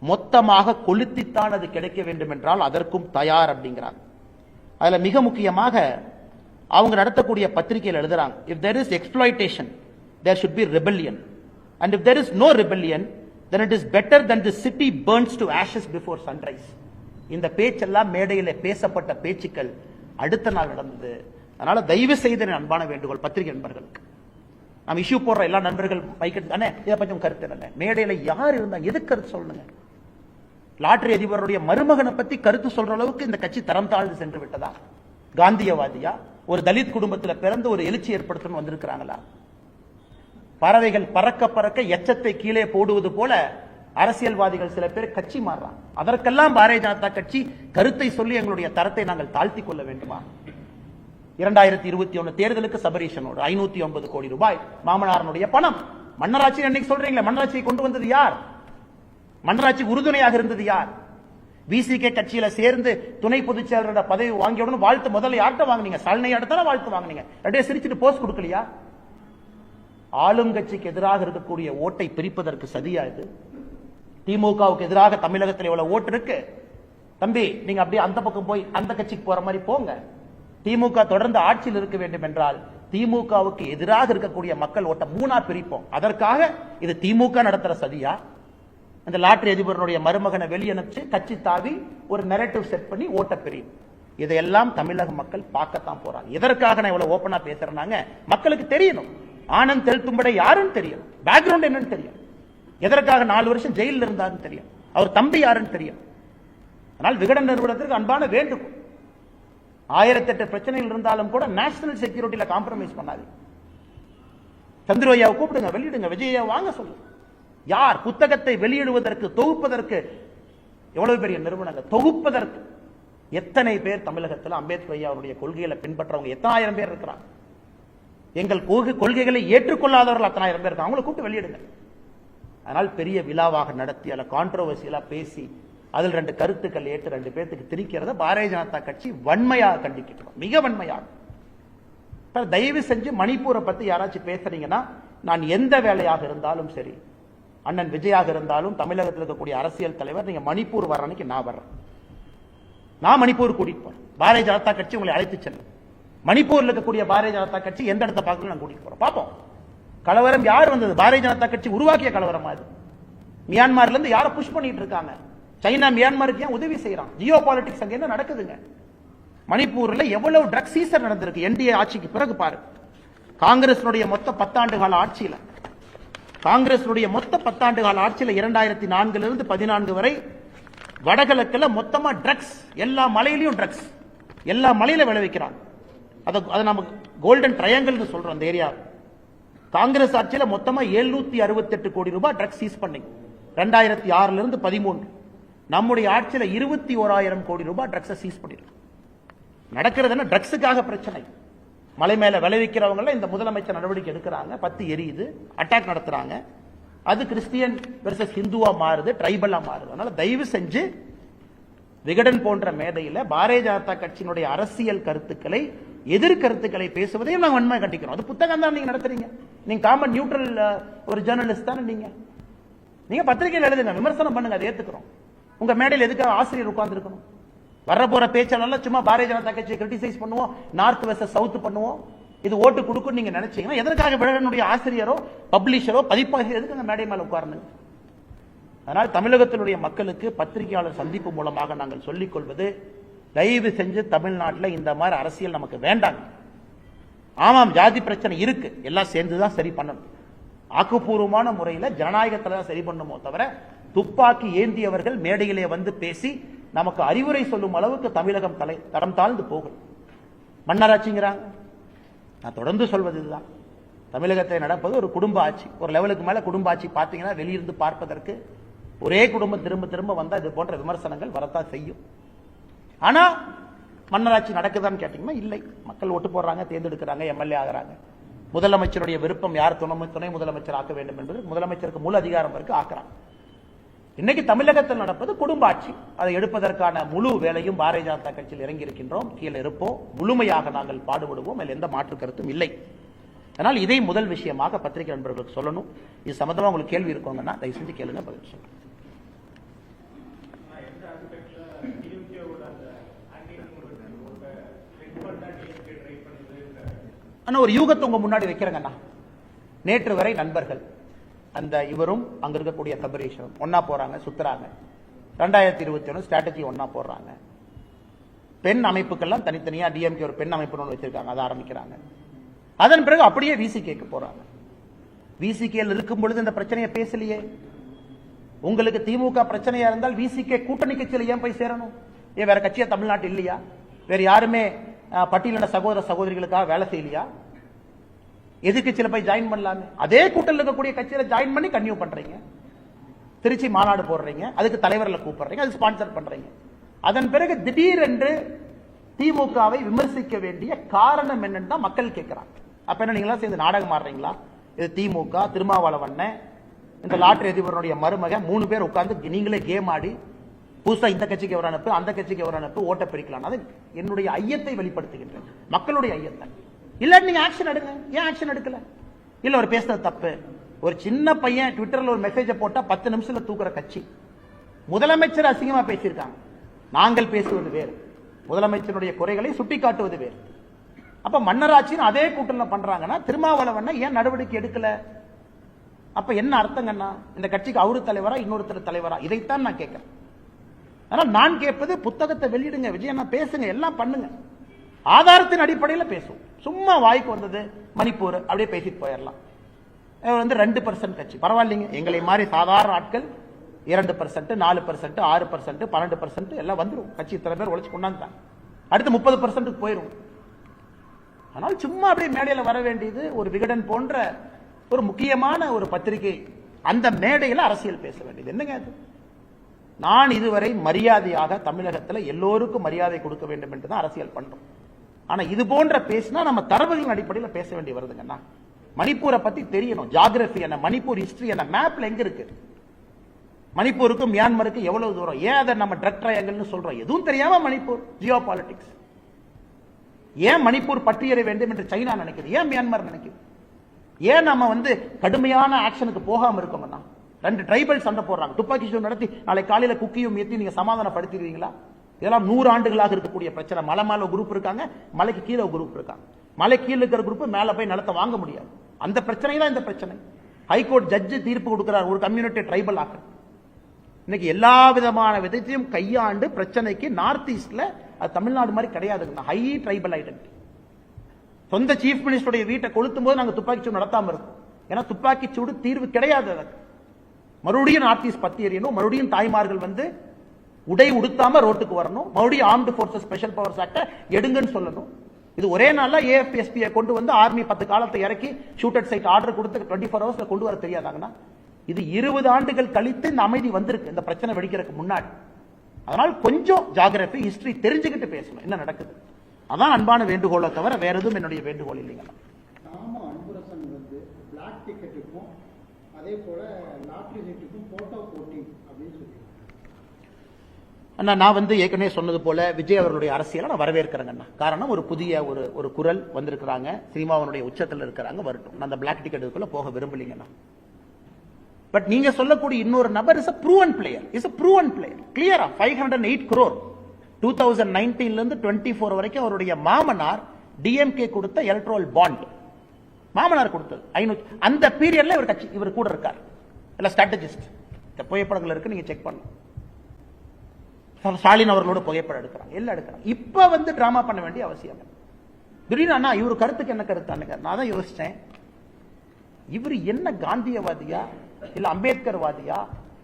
மொத்தமாக கொளுத்தித்தான் அது கிடைக்க வேண்டும் என்றால் அதற்கும் தயார் அப்படிங்கிறாங்க. அதுல மிக முக்கியமாக அவங்க நடத்தக்கூடிய பத்திரிகையில் எழுதுறாங்க, if there is exploitation there should be rebellion and if there is no rebellion then it is better than the city burns to ashes before sunrise. இந்த பேச்செல்லாம் மேடையில் பேசப்பட்ட பேச்சுக்கள் அடுத்த நாள் நடந்தது. அதனால தயவு செய்து அன்பான வேண்டுகோள் பத்திரிகை நண்பர்களுக்கு, நாம் இஷ்யூ போடுற எல்லா நண்பர்கள் தானே இதை பற்றி கருத்து இல்லை. மேடையில் யார் இருந்தாங்க, எது கருத்து சொல்லணுங்க? லாட்டரி அதிபருடைய மருமகனை பத்தி கருத்து சொல்ற அளவுக்கு இந்த கட்சி தரம் தாழ்ந்து சென்று விட்டதா? காந்தியவாதியா? ஒரு தலித் குடும்பத்தில் பிறந்து ஒரு எழுச்சி ஏற்படுத்தணும் வந்திருக்கிறாங்களா? பறவைகள் பறக்க பறக்க எச்சத்தை கீழே போடுவது போல அரசியல்வாதிகள் சில பேர் கட்சி மாறுறாங்க. அதற்கெல்லாம் பாரதிய ஜனதா கட்சி கருத்தை சொல்லி எங்களுடைய தரத்தை நாங்கள் தாழ்த்தி கொள்ள வேண்டுமா? 2021 தேர்தலுக்கு சபரீஷனோடு 509 கோடி ரூபாய் மாமனாரனுடைய பணம். மன்னராட்சி அன்னைக்கு சொல்றீங்களே, மன்னராட்சியை கொண்டு வந்தது யார்? மன்னராட்சிக்கு உறுதுணையாக இருந்தது யார்? விசிகே கட்சியில சேர்ந்து துணை பொதுச் செயலரோட பதவி வாங்கிய வாழ்த்து முதல்ல யார்கிட்ட வாங்கினீங்க? ஸ்டாலினை வாழ்த்து வாங்கினீங்க. அப்படியே சிரிச்சுட்டு போஸ்ட் கொடுக்கலையா? ஆளுங்கட்சிக்கு எதிராக இருக்கக்கூடிய ஓட்டை பிரிப்பதற்கு சதியா இது? திமுகவுக்கு எதிராக தமிழகத்தில் எவ்வளவு ஓட்டு இருக்கு தம்பி, நீங்க அப்படியே அந்த பக்கம் போய் அந்த கட்சிக்கு போற மாதிரி போங்க. திமுக தொடர்ந்து ஆட்சியில் இருக்க வேண்டும் என்றால் திமுகவுக்கு எதிராக இருக்கக்கூடிய மக்கள் ஓட்ட 3ஆ பிரிப்போம். அதற்காக இது திமுக நடத்துற சதியா? அந்த லாட்டரி அதிபருடைய மருமகனை வெளியனுப்பிச்சு கட்சி தாவி ஒரு நெரேட்டிவ் செட் பண்ணி ஓட்ட பிரியும். இதையெல்லாம் தமிழக மக்கள் பார்க்கத்தான் போறாங்க. எதற்காக நான் இவ்வளவு ஓப்பனா பேசுறேன்னாங்க, மக்களுக்கு தெரியணும் ஆனந்த் தெல்தும்படை யாருன்னு தெரியும், பேக்ரவுண்ட் என்னன்னு தெரியும், எதற்காக 4 வருஷம் ஜெயிலில் இருந்தாருன்னு தெரியும், அவர் தம்பி யாருன்னு தெரியும். ஆனால் விகடன் நிறுவனத்திற்கு அன்பான வேண்டுகோள், 1008 பிரச்சனைகள் இருந்தாலும் கூட நேஷனல் செக்யூரிட்டியில காம்ப்ரமைஸ் பண்ணாது. சந்திரவையாவை கூப்பிடுங்க, வெளியிடுங்க, விஜயா வாங்க சொல்லு. யார் புத்தகத்தை வெளியிடுவதற்கு, தொகுப்பதற்கு எவ்வளவு பெரிய நிறுவனங்கள், தொகுப்பதற்கு எத்தனை பேர் தமிழகத்தில் அம்பேத்கர் ஐயா அவருடைய கொள்கைகளை பின்பற்றவங்க எத்தனாயிரம் பேர் இருக்கிறாங்க. எங்கள் கொள்கைகளை ஏற்றுக்கொள்ளாதவர்கள் அத்தனாயிரம் பேர் இருக்காங்க. அவங்களை கூப்பிட்டு வெளியிடுங்க. அதனால் பெரிய விழாவாக நடத்தி அதில் கான்ட்ரோவர்சியலா பேசி அதில் 2 கருத்துக்கள் ஏற்று 2 பேருக்கு திரிக்கிறத பாரதிய ஜனதா கட்சி வன்மையாக கண்டிக்கிறோம், மிக வன்மையாக. தயவு செஞ்சு மணிப்பூரை பத்தி யாராச்சும் பேசுறீங்கன்னா, நான் எந்த வேலையாக இருந்தாலும் சரி, அண்ணன் விஜயாக இருந்தாலும் தமிழகத்தில் இருக்கக்கூடிய அரசியல் தலைவர், நீங்க மணிப்பூர் வர அன்னைக்கு நான் வர்றேன். நான் மணிப்பூர் கூட்டிட்டு போறேன். பாரதிய ஜனதா கட்சி உங்களை அழைத்து செல்லும். மணிப்பூர்ல இருக்கக்கூடிய பாரதிய ஜனதா கட்சி எந்த இடத்தை பார்க்கணும் நான் கூட்டிட்டு போறேன். பார்ப்போம். கலவரம் யார் வந்தது? பாரதிய ஜனதா கட்சி உருவாக்கிய கலவரமா இது? மியான்மர்ல இருந்து யாரை புஷ் பண்ணிட்டு இருக்காங்க? சைனா மியான்மருக்கு ஏன் உதவி செய்யறான்? ஜியோ பாலிடிக்ஸ் அங்க என்ன நடக்குதுங்க? மணிப்பூர்ல எவ்வளவு ட்ரக் சீசர் நடந்திருக்கு என்டிஏ ஆட்சிக்கு பிறகு பாரு. காங்கிரஸினுடைய மொத்த 10 ஆண்டு கால ஆட்சியில, காங்கிரஸினுடைய மொத்த 10 ஆண்டு கால ஆட்சியில 2004 இருந்து 14 வரை வடகிழக்குல மொத்தமா ட்ரக்ஸ், எல்லா மலையிலையும் ட்ரக்ஸ், எல்லா மலையில விளைவிக்கிறாங்க. அதை நம்ம கோல்டன் ட்ரையாங்கிள் சொல்றோம். அந்த ஏரியா காங்கிரஸ் ஆட்சியில மொத்தமா 768 கோடி ரூபாய் ட்ரக்ஸ் சீஸ் பண்ணி 2006 இருந்து 13. நம்முடைய ஆட்சியில 21,000 கோடி ரூபாய் ட்ரக்ஸை சீஸ் பண்ணிருக்கு. நடக்கிறது என்ன? ட்ரக்ஸுக்காக பிரச்சனை. மலை மேல விளைவிக்கிறவங்க இந்த முதலமைச்சர் நடவடிக்கை எடுக்கிறாங்க, 10 எரியுது, அட்டாக் நடத்துறாங்க. அது கிறிஸ்டியன் வெர்சஸ் ஹிந்துவா மாறுது, ட்ரைபலா மாறுது. அதனால தயவு செஞ்சு விகடன் போன்ற மேடையில பாரதிய ஜனதா கட்சியினுடைய அரசியல் கருத்துக்களை, எதிர்கருத்துக்களை பேசுவதையும் நாங்கள் வன்மையாக கண்டிக்கிறோம். அது புத்தகம் தான் நீங்க நடத்துறீங்க. நீங்க காமன் நியூட்ரல் ஒரு ஜேர்னலிஸ்ட் தானே நீங்க பத்திரிகையில் எழுதுங்க, விமர்சனம் பண்ணுங்க, அதை ஏத்துக்கிறோம். உங்க மேடையில் எதுக்காக ஆசிரியர் உட்கார்ந்து இருக்கணும்? வர போற பேச்சாளர் சும்மா பாரதிய ஜனதா கட்சியை கிரிட்டிசைஸ் பண்ணுவோம், நார்த் வெஸ்ட் சவுத் பண்ணுவோம், இது ஓட்டு கொடுக்கும் நீங்க நினைச்சீங்கன்னா எதற்காக விகடனுடைய ஆசிரியரோ பப்ளிஷரோ பதிப்பாசிரியர் எதுக்கு மேடை மேல உட்கார்ந்து? அதனால் தமிழகத்தினுடைய மக்களுக்கு பத்திரிகையாளர் சந்திப்பு மூலமாக நாங்கள் சொல்லிக் கொள்வது, தயவு செஞ்சு தமிழ்நாட்டில் இந்த மாதிரி அரசியல் நமக்கு வேண்டாம். ஆமாம், ஜாதி பிரச்சனை இருக்கு, எல்லாம் சேர்ந்துதான் சரி பண்ணணும். ஆக்கப்பூர்வமான முறையில் ஜனநாயகத்தில் தான் சரி பண்ணுமோ தவிர, துப்பாக்கி ஏந்தியவர்கள் மேடையிலே வந்து பேசி நமக்கு அறிவுரை சொல்லும் அளவுக்கு தமிழகம் தரம் தாழ்ந்து போகும். மன்னராட்சிங்கிறாங்க. நான் தொடர்ந்து சொல்வது இதுதான். தமிழகத்தை நடப்பது ஒரு குடும்ப ஆட்சி. ஒரு லெவலுக்கு மேல குடும்ப ஆட்சி பார்த்தீங்கன்னா வெளியிருந்து பார்ப்பதற்கு ஒரே குடும்பம் திரும்ப திரும்ப வந்தா இது போன்ற விமர்சனங்கள் வரத்தான் செய்யும். ஆனா மன்னராட்சி நடக்குதான்னு கேட்டீங்கன்னா இல்லை. மக்கள் ஓட்டு போடுறாங்க, தேர்ந்தெடுக்கிறாங்க, எம்எல்ஏ ஆகிறாங்க. முதலமைச்சருடைய விருப்பம் யார் துணை முதலமைச்சர் ஆக்க வேண்டும் என்பது முதலமைச்சருக்கு முழு அதிகாரம் இருக்கு, ஆக்குறாங்க. இன்னைக்கு தமிழகத்தில் நடப்பது குடும்ப ஆட்சி. அதை எடுப்பதற்கான முழு வேலையும் பாரதிய ஜனதா கட்சியில் இறங்கி இருக்கின்றோம். கீழே இருப்போம், முழுமையாக நாங்கள் பாடுபடுவோம், அதில் எந்த மாற்று கருத்தும் இல்லை. அதனால் இதை முதல் விஷயமாக பத்திரிகை நண்பர்களுக்கு சொல்லணும். இது சம்பந்தமா உங்களுக்கு கேள்வி இருக்கோங்கன்னா தயவு செஞ்சு கேளுங்க, பதில் சொல்லுங்க. ஆனா ஒரு யூகத்தை உங்க முன்னாடி வைக்கிறேங்கண்ணா. நேற்று வரை நண்பர்கள் அந்த இவரும் அங்க இருக்கக்கூடிய சபரீஷனும் ஒன்னா போறாங்க, சுத்துறாங்க. 2021 ஸ்ட்ராட்டஜி ஒன்னா போடுறாங்க. பெண் அமைப்புக்கெல்லாம் தனித்தனியா டிஎம்கே ஒரு பெண் அமைப்பு ஒன்று வச்சிருக்காங்க, அதை ஆரம்பிக்கிறாங்க. அதன் பிறகு அப்படியே விசிகேக்கு போறாங்க. விசிகேல இருக்கும் பொழுது இந்த பிரச்சனையை பேசலையே. உங்களுக்கு திமுக பிரச்சனையா இருந்தால் விசிகே கூட்டணி கட்சியில் ஏன் போய் சேரணும்? ஏன் வேற கட்சியா தமிழ்நாட்டு இல்லையா? வேற யாருமே பட்டியலின சகோதர சகோதரிகளுக்காக வேலை செய்யலையா? எதிர்கட்சியில போய் ஜாயின் பண்ணலாமே. அதே கூட்டத்தில் இருக்கக்கூடிய கட்சியில ஜாயின் பண்ணி கன்டினியூ பண்றீங்க. திருச்சி மாநாடு போடுறீங்க, அதுக்கு தலைவர்களை கூப்பிடுறீங்க, அது ஸ்பான்சர் பண்றீங்க. அதன் பிறகு திடீரென்று திமுகவை விமர்சிக்க வேண்டிய காரணம் என்னன்னு தான் மக்கள் கேட்கிறாங்க. அப்ப என்ன நீங்களா சேர்ந்து நாடகம் ஆடுறீங்களா? இது திமுக, திருமாவளவன், இந்த லாட்டரி அதிபருடைய மருமக 3 பேர் உட்கார்ந்து நீங்களே கேம் ஆடி புதுசா இந்த கட்சிக்கு எவர் அனுப்பு, அந்த கட்சிக்கு எவர் அனுப்பு, ஓட்ட பிரிக்கலாம். அது என்னுடைய ஐயத்தை வெளிப்படுத்துகின்றேன், மக்களுடைய ஐயத்தை. இல்லாட்டி நீங்க ஆக்ஷன் எடுங்க. ஏன் ஆக்ஷன் எடுக்கல? இல்ல ஒரு பேசுறது தப்பு. ஒரு சின்ன பையன் ட்விட்டர்ல ஒரு மெசேஜ் போட்டா 10 நிமிஷத்துல தூக்குற கட்சி. முதலமைச்சர் அசிங்கமா பேசியிருக்காங்க. நாங்கள் பேசுவது வேறு, முதலமைச்சருடைய குறைகளை சுட்டிக்காட்டுவது வேறு. அப்ப மன்னராட்சின்னு அதே கூட்டத்தில் பண்றாங்கன்னா திருமாவளவன் ஏன் நடவடிக்கை எடுக்கல? அப்ப என்ன அர்த்தங்கன்னா இந்த கட்சிக்கு அவரு தலைவரா இன்னொருத்தர் தலைவரா? இதைத்தான் நான் கேட்கிறேன். ஆனால் நான் கேட்பது புத்தகத்தை வெளியிடுங்க, விஜயண்ணா பேசுங்க, எல்லாம் பண்ணுங்க, ஆதாரத்தின் அடிப்படையில் பேசுவோம். சும்மா வாய்க்கு வந்தது மணிப்பூர் அப்படியே பேசிட்டு போயிடலாம். 2% கட்சி பரவாயில்லைங்க. எங்களை மாதிரி சாதாரண ஆட்கள் 2%, 4%, 6%, 12% எல்லாம் வந்துடும். கட்சி இத்தனை பேர் உழைச்சு கொண்டாந்துட்டாங்க. அடுத்து 30% போயிடும். ஆனால் சும்மா அப்படியே மேடையில் வர வேண்டியது ஒரு விகடன் போன்ற ஒரு முக்கியமான ஒரு பத்திரிகை அந்த மேடையில் அரசியல் பேச வேண்டியது என்னங்க அது? நான் இதுவரை மரியாதையாக தமிழகத்தில் எல்லோருக்கும் மரியாதை கொடுக்க வேண்டும் என்று தான் அரசியல் பண்றோம். ஆனா இது போன்ற பேசினா நம்ம தரவுகளின் அடிப்படையில் பேச வேண்டி வருதுங்கண்ணா. மணிப்பூரை பத்தி தெரியணும், ஜியோகிராபி என்ன, மணிப்பூர் ஹிஸ்டரி என்ன, மேப்ல எங்க இருக்கு, மணிப்பூருக்கும் மியான்மருக்கு எவ்வளவு தூரம், ஏன் அதை நம்ம ட்ரக் ட்ரையாங்கல்னு சொல்றோம், எதுவும் தெரியாம மணிப்பூர் ஜியோ பாலிடிக்ஸ். ஏன் மணிப்பூர் பட்டியலை வேண்டும் என்று சைனா நினைக்குது, ஏன் மியான்மர் நினைக்குது, ஏன் நம்ம கடுமையான ஆக்ஷனுக்கு போகாம இருக்கோம்னா? 2 ட்ரைபல் சண்டை போடுறாங்க, துப்பாக்கி சூடு நடத்தி நாளை காலையில குக்கியும் ஏத்தி நீங்க சமாதானப்படுத்திடுவீங்களா? இதெல்லாம் 100 ஆண்டுகளாக இருக்கக்கூடிய பிரச்சனை. மலை மேல குரூப் இருக்காங்க, மலைக்கு கீழே குரூப் இருக்காங்க. மலை கீழே இருக்கிற குரூப் மேல போய் நிலத்தை வாங்க முடியாது. அந்த பிரச்சனை தான் இந்த பிரச்சனை. ஹைகோர்ட் ஜட்ஜு தீர்ப்பு கொடுக்கிறார், ஒரு கம்யூனிட்டி ட்ரைபல் ஆக்க. இன்னைக்கு எல்லா விதமான விதத்தையும் கையாண்டு பிரச்சனைக்கு நார்த் ஈஸ்ட்ல அது தமிழ்நாடு மாதிரி கிடையாதுங்க. High tribal identity. சொந்த சீஃப் மினிஸ்டருடைய வீட்டை கொளுத்தும் போது நாங்க துப்பாக்கி சூடு நடத்தாம இருக்கோம். ஏன்னா துப்பாக்கி சூடு தீர்வு கிடையாது. அதுக்கு மறுபடியும் நார்த் ஈஸ்ட் பத்தி எறியணும், மறுபடியும் தாய்மார்கள் உடை உடுத்தாம ரோட்டுக்கு வரணும், மறுபடியும் ஆர்ம்டு போர்சஸ் ஸ்பெஷல் பவர்ஸ் ஆக்ட எடுங்கன்னு சொல்லணும். இது ஒரே நாள்ல ஏஎஃப்எஸ்பியை கொண்டு ஆர்மி 10 காலத்தை இறக்கி ஷூட்டட் சைட் ஆர்டர் கொடுத்து 24 ஹவர்ஸ்ல கொண்டு வர தெரியாதாங்கன்னா? இது 20 ஆண்டுகள் கழித்து இந்த அமைதி வந்திருக்கு, இந்த பிரச்சனை வெடிக்கிறதுக்கு முன்னாடி. அதனால் கொஞ்சம் ஜியோகிராபி ஹிஸ்டரி தெரிஞ்சுக்கிட்டு பேசணும் என்ன நடக்குது. அதான் அன்பான வேண்டுகோளை தவிர வேற எதுவும் என்னுடைய வேண்டுகோள் இல்லைங்க. பிளாக் டிக்கெட்டுக்கும் அதே போல லாட்டரி சீட்டுக்கும் போட்டோ போட்டி அப்படின்னு சொல்லி அண்ணா, நான் ஏற்கனவே சொன்னது போல விஜய் அவர்களுடைய அரசியலை நான் வரவேற்கிறேங்க. காரணம் ஒரு புதிய ஒரு குரல் வந்திருக்கிறாங்க, சினிமாவனுடைய உச்சத்தில் இருக்கிறாங்க, வரட்டும். நான் அந்த பிளாக் டிக்கெட்டுக்குள்ள போக விரும்பலீங்கண்ணா. பட் நீங்க சொல்லக்கூடிய இன்னொரு நபர் இஸ் a proven player, கிளியரா 508 crore 2019 இருந்து 24 வரைக்கும் அவருடைய மாமனார் டிஎம்கே கொடுத்த எலக்ட்ரல் பாண்ட், மாமனார் கொடுத்தது 500. அந்த பீரியட்ல இவர் கூட இருக்கார், இல்ல ஸ்ட்ராட்டஜிஸ்ட். இந்த புகைப்படங்கள் இருக்கு, நீங்க செக் பண்ணலாம். ஸ்டாலின் அவர்களோட புகைப்படம் எடுக்கிறாங்க, எல்லாம் எடுக்கிறாங்க. இப்ப டிராமா பண்ண வேண்டிய அவசியம் திடீர்னு அண்ணா இவரு கருத்துக்கு என்ன கருத்து? நான் தான் யோசிச்சேன், இவர் என்ன காந்தியவாதியா இல்ல அம்பேத்கர் வாதியா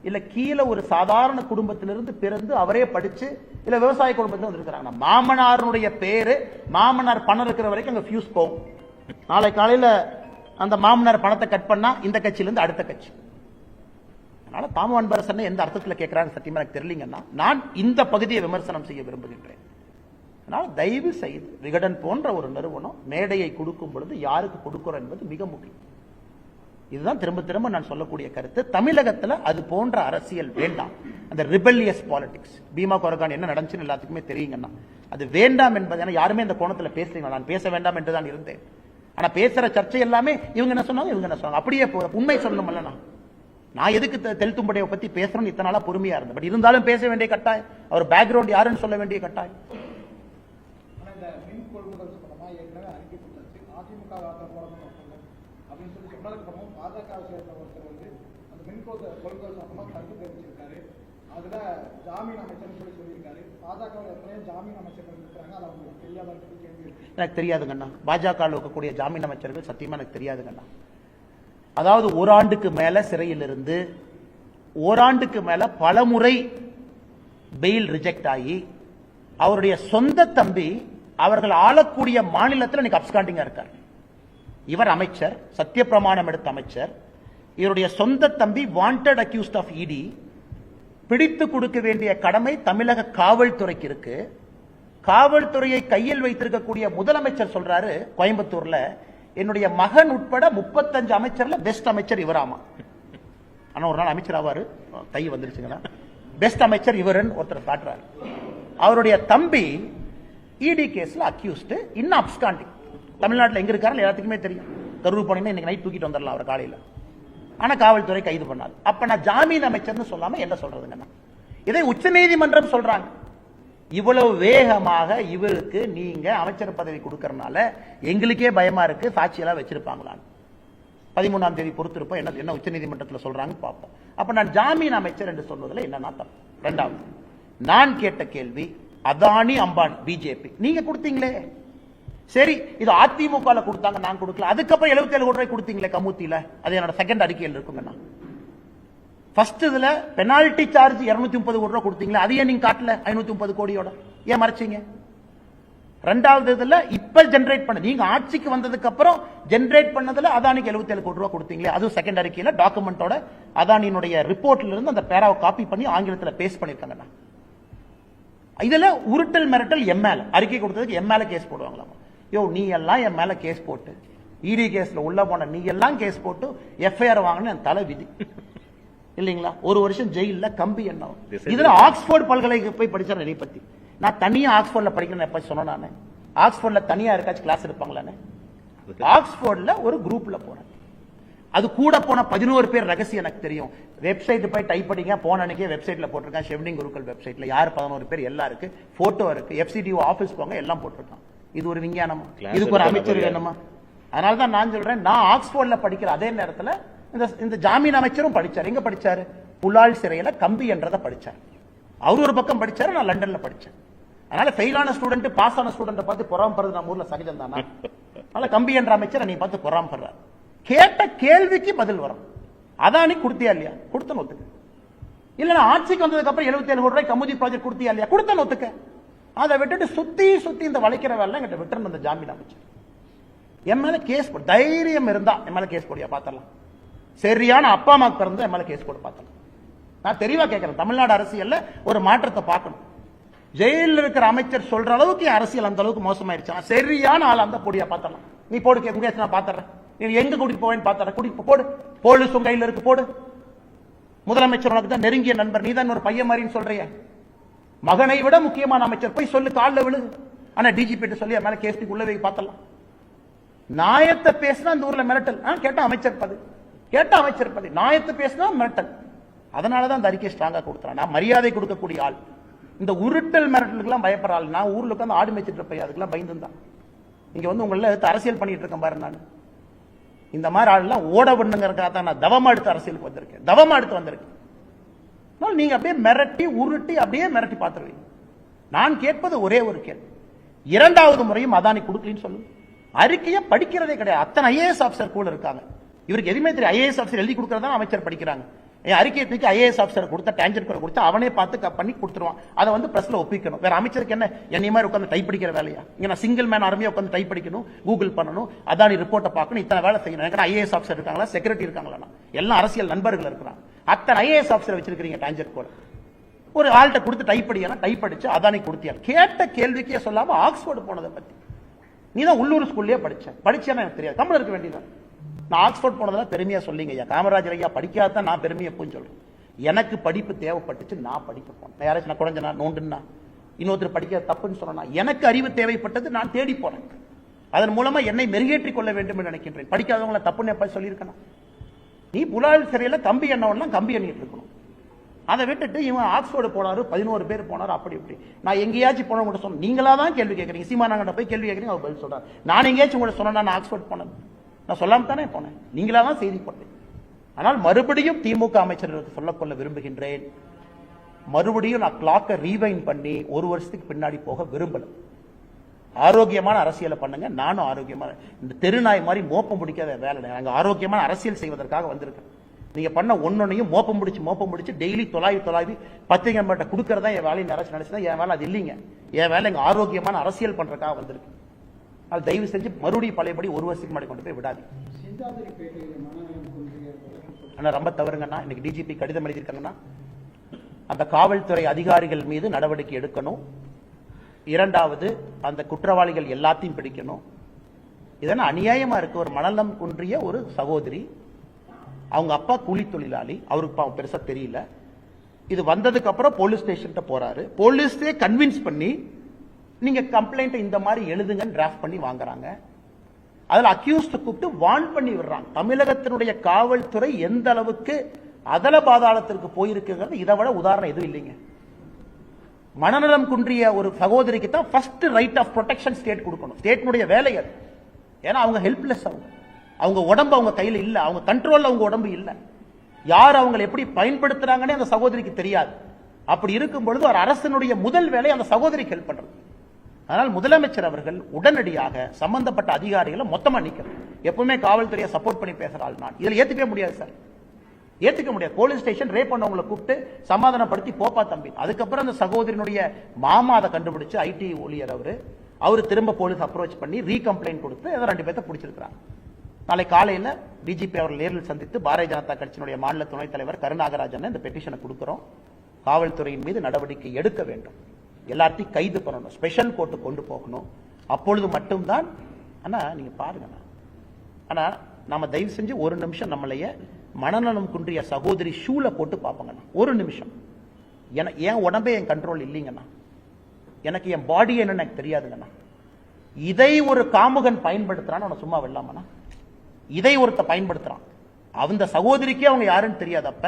இல்ல கீழே ஒரு சாதாரண குடும்பத்திலிருந்து பிறந்து அவரே படிச்சு இல்ல விவசாய குடும்பத்தில் வந்திருக்கிறாங்க. மாமனாருடைய பேரு, மாமனார் பணம் இருக்கிற வரைக்கும் அங்க ஃபியூஸ் போகும். நாளை காலையில அந்த மாமனார் பணத்தை கட் பண்ணா இந்த கட்சியிலிருந்து அடுத்த கட்சி. அதனால தாமு அன்பரசன் எந்த அர்த்தத்தில் கேட்கிறாங்க சத்தியமா எனக்கு தெரியலீங்கன்னா, நான் இந்த பகுதியை விமர்சனம் செய்ய விரும்புகின்றேன். அதனால தயவு செய்து விகடன் போன்ற ஒரு நிறுவனம் மேடையை கொடுக்கும் பொழுது யாருக்கு கொடுக்கிறோம் என்பது மிக முக்கியம். இதுதான் திரும்ப திரும்ப நான் சொல்லக்கூடிய கருத்து. தமிழகத்தில் அது போன்ற அரசியல் வேண்டாம். அந்த ரிபல்லியஸ் பாலிடிக்ஸ், பீமா கொரகான் என்ன நடந்துச்சுன்னு எல்லாத்துக்குமே தெரியுங்கன்னா, அது வேண்டாம் என்பது. ஏன்னா யாருமே இந்த கோணத்தில் பேசுறீங்க, நான் பேச வேண்டாம் என்று தான் இருந்தேன். ஆனா பேசுற சர்ச்சை எல்லாமே இவங்க என்ன சொன்னாங்க, இவங்க என்ன சொன்னாங்க, அப்படியே உண்மை சொல்லணும்ல. நான் எதுக்கு தெல்தும்படையை பத்தி பேசுறேன்னு இத்தனை நாளா பொறுமையா இருந்தேன். பட் இருந்தாலும் பேச வேண்டிய கட்டாயம், அவர் பேக்ரவுண்ட் யாருன்னு சொல்ல வேண்டிய கட்டாயம். எனக்கு தெரியாதுங்கண்ணா, பாஜக இருக்கக்கூடிய ஜாமீன் அமைச்சர்கள் சத்தியமா எனக்கு தெரியாதுங்கண்ணா. அதாவது ஓராண்டுக்கு மேல சிறையில் இருந்து ஓராண்டுக்கு மேல பலமுறை பெயில் ரிஜெக்ட் ஆகி அவருடைய சொந்த தம்பி அவர்கள் ஆளக்கூடிய மாநிலத்தில் இன்னைக்கு அப்ஸ்காண்டிங்கா இருக்கார். இவர் அமைச்சர், சத்திய பிரமாணம் எடுத்த அமைச்சர். இவருடைய சொந்த தம்பி வாண்டட் அக்யூஸ்ட் ஆஃப் இடி. பிடித்து கொடுக்க வேண்டிய கடமை தமிழக காவல்துறைக்கு இருக்கு. காவல்துறையை கையில் வைத்திருக்கக்கூடிய முதலமைச்சர் சொல்றாரு கோயம்புத்தூர்ல, என்னுடைய மகன் உட்பட 35 அமைச்சர்ல பெஸ்ட் அமைச்சர் இவராமா. ஆனா ஒரு நாள் அமைச்சர் ஆவாரு, கை வந்துருச்சுங்களா, பெஸ்ட் அமைச்சர் இவருன்னு ஒருத்தர் காட்டுறாரு. அவருடைய தம்பி இடி கேஸ்ல அக்யூஸ்ட், இன்னும் அப்ஸ்காண்டிங். தமிழ்நாட்டில் எங்க இருக்காரு எல்லாத்துக்குமே தெரியும். கரூர் போனீங்கன்னா இன்னைக்கு நைட் தூக்கிட்டு வந்துடலாம் அவர் காலையில. ஆனா காவல்துறை கைது பண்ணாது. அப்ப நான் ஜாமீன் அமைச்சர்னு சொல்லாம என்ன சொல்றதுங்க? இதை உச்சநீதிமன்றம் சொல்றாங்க. இவ்வளவு வேகமாக இவருக்கு நீங்க அமைச்சர் பதவி கொடுக்கறதுனால எங்களுக்கே பயமா இருக்கு, சாட்சியெல்லாம் வச்சிருப்பாங்களான்னு. 13ஆம் தேதி பொறுத்திருப்போம், என்ன உச்சநீதிமன்றத்தில் சொல்றாங்க பார்ப்போம். அப்ப நான் ஜாமீன் அமைச்சர் என்று சொல்வதில் என்னன்னா தப்பு. இரண்டாவது, நான் கேட்ட கேள்வி, அதானி அம்பானி பிஜேபி நீங்க கொடுத்தீங்களே, சரி இது அதிமுக கொடுத்தாங்க, நான் கொடுக்கல. அதுக்கப்புறம் 77 கோடி ரூபாய் கொடுத்தீங்களே கமுத்தில, அது என்னோட செகண்ட் அறிக்கையில் இருக்குங்க. ஃபர்ஸ்ட் இதுல பெனால்டி சார்ஜ் 230 கோடி ரூபாய் கொடுத்தீங்களா, அதையே நீங்க காட்டல 530 கோடியோட ஏன் மறைச்சீங்க? ரெண்டாவது இதுல இப்ப ஜெனரேட் பண்ண நீங்க ஆட்சிக்கு வந்ததுக்கு அப்புறம் ஜெனரேட் பண்ணதுல அதானிக்கு 77 கோடி ரூபாய் கொடுத்தீங்களே, அது செகண்ட் அறிக்கையில டாக்குமெண்டோட அதானியினுடைய ரிப்போர்ட்ல இருந்து அந்த பேராவை காப்பி பண்ணி ஆங்கிலத்தில் பேஸ்ட் பண்ணிருக்காங்க. இதுல உருட்டல் மிரட்டல் எம்எல் அறிக்கை கொடுத்ததுக்கு எம்எல்ஏ கேஸ் போடுவாங்களாமா. யோ நீ எல்லாம் என் மேல கேஸ் போட்டு இடி கேஸ்ல உள்ள போன நீ எல்லாம் கேஸ் போட்டு எஃப்ஐஆர் வாங்கின தலை விதி இல்லீங்களா? ஒரு வருஷம் ஜெயில கம்பி என்ன. இதுல ஆக்ஸ்போர்ட் பல்கலைக்கழகம் போய் படிச்சார். என்னை பத்தி நான் தனியா ஆக்ஸ்போர்ட்ல படிக்கிறேன் எப்ப சொன்னேன் நானு? ஆக்ஸ்போர்ட்ல தனியா இருக்காச்சு கிளாஸ் எடுப்பாங்களானே? ஆக்ஸ்போர்ட்ல ஒரு குரூப்ல போனேன். அது கூட போன 11 பேர் ரகசியம் எனக்கு தெரியும். வெப்சைட் போய் டைப் பண்ணிங்க, போன அன்னைக்கே வெப்சைட்ல போட்டிருக்கேன். ஷெவ்னிங் குருக்கள் வெப்சைட்ல யார் 11 பேர் எல்லாம் இருக்கு, போட்டோ இருக்கு, எஃப்சிடிஓ ஆபீஸ் போங்க எல்லாம் போட்டிருக்கான். இது ஒரு விஞ்ஞானமா? இதுக்கு ஒரு அமைச்சர் வேணுமா? அதனால தான் நான் சொல்றேன், நான் ஆக்ஸ்போர்ட்ல படிக்கிற அதே நேரத்தில் இந்த ஜாமீன் அமைச்சரும் படிச்சார். எங்க படிச்சாரு? புலால் சிறையில கம்பி என்றதை படிச்சார். அவர் ஒரு பக்கம் படிச்சாரு, நான் லண்டன்ல படிச்சேன். அதனால ஃபெயிலான ஸ்டூடெண்ட் பாஸ் ஆன ஸ்டூடெண்ட் பார்த்து பொறாமப்படுறது நம்ம ஊர்ல சகஜம் தானா? அதனால கம்பி என்ற அமைச்சர் நீ பார்த்து பொறாமப்படுறாரு. கேட்ட கேள்விக்கு பதில் வரும். அதானி கொடுத்தியா இல்லையா? கொடுத்த ஒத்துக்க. இல்ல ஆட்சிக்கு வந்ததுக்கு அப்புறம் 77 கோடி ரூபாய் கமுதி ப்ராஜெக்ட் கொடுத்தியா இல்லையா? கொடுத்த ஒத்துக்க. அதை விட்டுட்டு சுத்தி சுத்தி இந்த வளைக்கிற வேலை எங்கிட்ட விட்டு அந்த ஜாமீன் அமைச்சர் என் மேல கேஸ் போடு. தைரியம் இருந்தா என் மேல கேஸ் போடியா பார்த்தலாம். சரியான அப்பா அம்மா பிறந்தா என் மேல கேஸ் போட பார்த்தலாம். நான் தெளிவா கேட்கிறேன், தமிழ்நாடு அரசியல்ல ஒரு மாற்றத்தை பார்க்கணும். ஜெயிலில் இருக்கிற அமைச்சர் சொல்ற அளவுக்கு அரசியல் அந்த அளவுக்கு மோசமாயிருச்சு. சரியான ஆள் அந்த பொடியா பார்த்தலாம். நீ போடு கேட்க, நான் பாத்துறேன். நீ எங்க கூட்டிட்டு போவேன்னு பாத்துறேன். கூட்டிட்டு போடு. போலீஸ் உங்க கையில இருக்கு, போடு. முதலமைச்சர் உனக்கு தான் நெருங்கிய நண்பர், நீ தான் ஒரு பையன் மாதிரின்னு சொல்றிய. மகனை விட முக்கியமான அமைச்சர் போய் சொல்லு, காலில் விழுது. ஆனா டிஜிபி சொல்லி மேல கேஸ் உள்ளவே பார்த்தலாம். நாயத்தை பேசினா அந்த ஊர்ல மிரட்டல். கேட்டா அமைச்சர் பதவி, கேட்டா அமைச்சர் பதவி. நாயத்தை பேசினா மிரட்டல். அதனாலதான் அந்த அறிக்கை ஸ்ட்ராங்கா கொடுத்துறான். நான் மரியாதை கொடுக்கக்கூடிய ஆள். இந்த உருட்டல் மிரட்டலுக்கு பயப்படுற ஆள். நான் ஊர்ல உட்காந்து ஆடு மேய்ச்சிட்டு இருப்பேன், அதுக்கெல்லாம் பயந்துதான் இங்க வந்து உங்களை அரசியல் பண்ணிட்டு இருக்கேன் பாரு. நான் இந்த மாதிரி ஆள்லாம் ஓட விடணுங்கிறதுக்காக தான் நான் தவமா எடுத்து அரசியலுக்கு வந்திருக்கேன். தவமா எடுத்து வந்திருக்கேன். நீங்க அப்படியே மிரட்டி உருட்டி அப்படியே மிரட்டி பார்த்துருவீங்க. நான் கேட்பது ஒரே ஒரு கேள்வி, இரண்டாவது முறையும் அதானி கொடுக்கலன்னு சொல்லுங்க. அறிக்கையை படிக்கிறதே கிடையாது. அத்தனை ஐஏஎஸ் ஆபிசர் கூட இருக்காங்க. இவருக்கு எதுவுமே தெரியும். ஐஏஎஸ் ஆபிசர் எழுதி கொடுக்கறதா அமைச்சர் படிக்கிறாங்க. அறிக்கையை தூக்கி ஐஏஎஸ் ஆபிசர் கொடுத்தா டேஞ்சர் கொடுத்தா அவனே பார்த்து பண்ணி கொடுத்துருவான். அதை வந்து பிரஸ்ல ஒப்பிக்கணும். வேற அமைச்சருக்கு என்ன என்னை மாதிரி உட்காந்து டைப் படிக்கிற வேலையா? இங்க நான் சிங்கிள் மேன் ஆர்மியா உட்காந்து டைப் படிக்கணும், கூகுள் பண்ணணும், அதானி ரிப்போர்ட்டை பார்க்கணும், இத்தனை வேலை செய்யணும். எனக்கு ஐஏஎஸ் ஆபிசர் இருக்காங்களா, செக்ரட்டரி இருக்காங்களா? எல்லாம் அரசியல் நண்பர்கள் இருக்கிறாங்க. அத்தனை ஐஏஎஸ் ஆபிசர் வச்சிருக்கீங்க டேஞ்சர் கூட. ஒரு ஆள்கிட்ட கொடுத்து டைப் படிக்கணும், டைப் அடிச்சு அதானி கொடுத்தியா? கேட்ட கேள்விக்கே சொல்லாம ஆக்ஸ்போர்டு போனதை பத்தி நீ தான் உள்ளூர் ஸ்கூல்லயே படிச்சேன்னு எனக்கு தெரியாது. தமிழ் இருக்க வேண்டியதான். நான் ஆக்ஸ்போர்ட் போனதெல்லாம் பெருமையா சொல்லிங்க ஐயா. காமராஜர் ஐயா படிக்காதான் நான் பெருமையை போய் சொல்றேன். எனக்கு படிப்பு தேவைப்பட்டுச்சு, நான் படிக்க போனேன். யாராச்சும் நான் குறைஞ்சனா நோண்டுனா இன்னொருத்தர் படிக்க தப்புன்னு சொன்னா, எனக்கு அறிவு தேவைப்பட்டது, நான் தேடி போனேன். அதன் மூலமா என்னை மெருகேற்றிக் கொள்ள வேண்டும் என்று நினைக்கின்றேன். படிக்காதவங்களை தப்புன்னு எப்ப சொல்லியிருக்கணும்? நீ புலால் சிறையில கம்பி எண்ணவெல்லாம் கம்பி எண்ணிட்டு இருக்கணும். அதை விட்டுட்டு இவன் ஆக்ஸ்போர்டு போனாரு, 11 பேர் போனாரு, அப்படி இப்படி. நான் எங்கேயாச்சும் போன கூட சொன்ன, நீங்களா தான் கேள்வி கேட்கறீங்க. சீமானாங்கிட்ட போய் கேள்வி கேட்கறீங்க, அவர் பதில் சொல்றாரு. நான் எங்கேயாச்சும் கூட சொன்னா நான் ஆக்ஸ்போர்ட் போனேன், நான் சொல்லாம தானே போனேன். நீங்களா தான் செய்தி போட்டேன். ஆனால் மறுபடியும் திமுக அமைச்சர்களுக்கு சொல்லக்கொள்ள விரும்புகின்றேன், மறுபடியும் நான் கிளாக்கை ரீவைண்ட் பண்ணி ஒரு வருஷத்துக்கு பின்னாடி போக விரும்பல. ஆரோக்கியமான அரசியலை பண்ணுங்க. நானும் ஆரோக்கியமான, இந்த தெருநாய் மாதிரி மோப்பம் பிடிக்காத வேலை. நாங்கள் ஆரோக்கியமான அரசியல் செய்வதற்காக வந்திருக்கேன். நீங்க பண்ண ஒன்னொன்னையும் மோப்பம் முடிச்சு டெய்லி தொலாவி பத்திரிகை மட்டும் கொடுக்கறதா என் வேலையை நினைச்சுதான் என் வேலை அது இல்லைங்க. என் வேலை எங்க ஆரோக்கியமான அரசியல் பண்றதுக்காக வந்திருக்கு. அது தயவு செஞ்சு மறுபடியும் பழையபடி ஒரு வருஷத்துக்கு முன்னாடி கொண்டு போய் விடாது. ரொம்ப தவறுங்கண்ணா. இன்னைக்கு டிஜிபி கடிதம் எழுதியிருக்காங்கன்னா அந்த காவல்துறை அதிகாரிகள் மீது நடவடிக்கை எடுக்கணும். இரண்டாவது, அந்த குற்றவாளிகள் எல்லாத்தையும் பிடிக்கணும். இதெல்லாம் அநியாயமா இருக்கு. ஒரு மனநலம் குன்றிய ஒரு சகோதரி, அவங்க அப்பா கூலி தொழிலாளி, அவருக்கு பெருசா தெரியல. இது வந்ததுக்கு அப்புறம் போலீஸ் ஸ்டேஷன் போறாரு. போலீஸே கன்வின்ஸ் பண்ணி நீங்க கம்ப்ளைண்ட் இந்த மாதிரி எழுதுங்கன்னு டிராஃப்ட் பண்ணி வாங்குறாங்க. அதுல அக்யூஸ்ட் கூப்பிட்டு வார்ன் பண்ணி விடுறாங்க. தமிழகத்தினுடைய காவல்துறை எந்த அளவுக்கு அதல பாதாளத்திற்கு போயிருக்குங்கிறது இதை விட உதாரணம் எதுவும் இல்லைங்க. மனநலம் குன்றிய ஒரு சகோதரிக்கு தான் first right of protection state கொடுக்கணும். ஸ்டேட்னுடைய வேலை அது. ஏன்னா அவங்க ஹெல்ப்லெஸ், அவங்க உடம்பு அவங்க கையில் இல்ல, அவங்க கண்ட்ரோல்ல அவங்க உடம்பு இல்ல. யார் அவங்களை எப்படி பயன்படுத்துறாங்கன்னு அந்த சகோதரிக்கு தெரியாது. அப்படி இருக்கும் பொழுது ஒரு அரசனுடைய முதல் வேலை அந்த சகோதரிக்கு ஹெல்ப் பண்றது. அதனால் முதலமைச்சர் அவர்கள் உடனடியாக சம்பந்தப்பட்ட அதிகாரிகளை மொத்தமா நீக்கணும். எப்பவுமே காவல்துறையை சப்போர்ட் பண்ணி பேசுறாள். நான் இதில் ஏத்துக்கவே முடியாது சார், ஏத்துக்க முடியாது. போலீஸ் ஸ்டேஷன் ரேப் பண்ணவங்களை கூப்பிட்டு சமாதானப்படுத்தி போப்பா தம்பி. அதுக்கப்புறம் அந்த சகோதரியினுடைய மாமா அதை கண்டுபிடிச்சு ஐடி ஊழியர் அவரு அவரு திரும்ப போலீஸ் அப்ரோச் பண்ணி ரீகம்ப்ளைண்ட் கொடுத்து ஏதோ 2 பேர்த்த பிடிச்சிருக்கிறாங்க. நாளை காலையில் டிஜிபி அவர்கள் நேரில் சந்தித்து பாரதிய ஜனதா கட்சியினுடைய மாநில துணைத் தலைவர் கருநாகராஜன் இந்த பெட்டிஷனை கொடுக்கிறோம். காவல்துறையின் மீது நடவடிக்கை எடுக்க வேண்டும், எல்லாத்தையும் கைது பண்ணணும், ஸ்பெஷல் கோர்ட்டு கொண்டு போகணும். அப்பொழுது மட்டும்தான் அண்ணா நீங்க பாருங்க. ஆனா நாம தயவு செஞ்சு ஒரு நிமிஷம் நம்மளைய மனநலம் குன்றிய சகோதரி ஷூல போட்டு பார்ப்போங்கண்ணா. ஒரு நிமிஷம். என் உடம்பே என் கண்ட்ரோல் இல்லைங்கண்ணா. எனக்கு என் பாடி என்னன்னு எனக்கு தெரியாதுங்கண்ணா. இதை ஒரு காமுகன் பயன்படுத்துறான்னு அவனை சும்மா வெல்லாமண்ணா. இதை ஒருத்த பயன்படுத்துறான், அந்த சகோதரிக்கே அவங்க யாருன்னு தெரியாதப்ப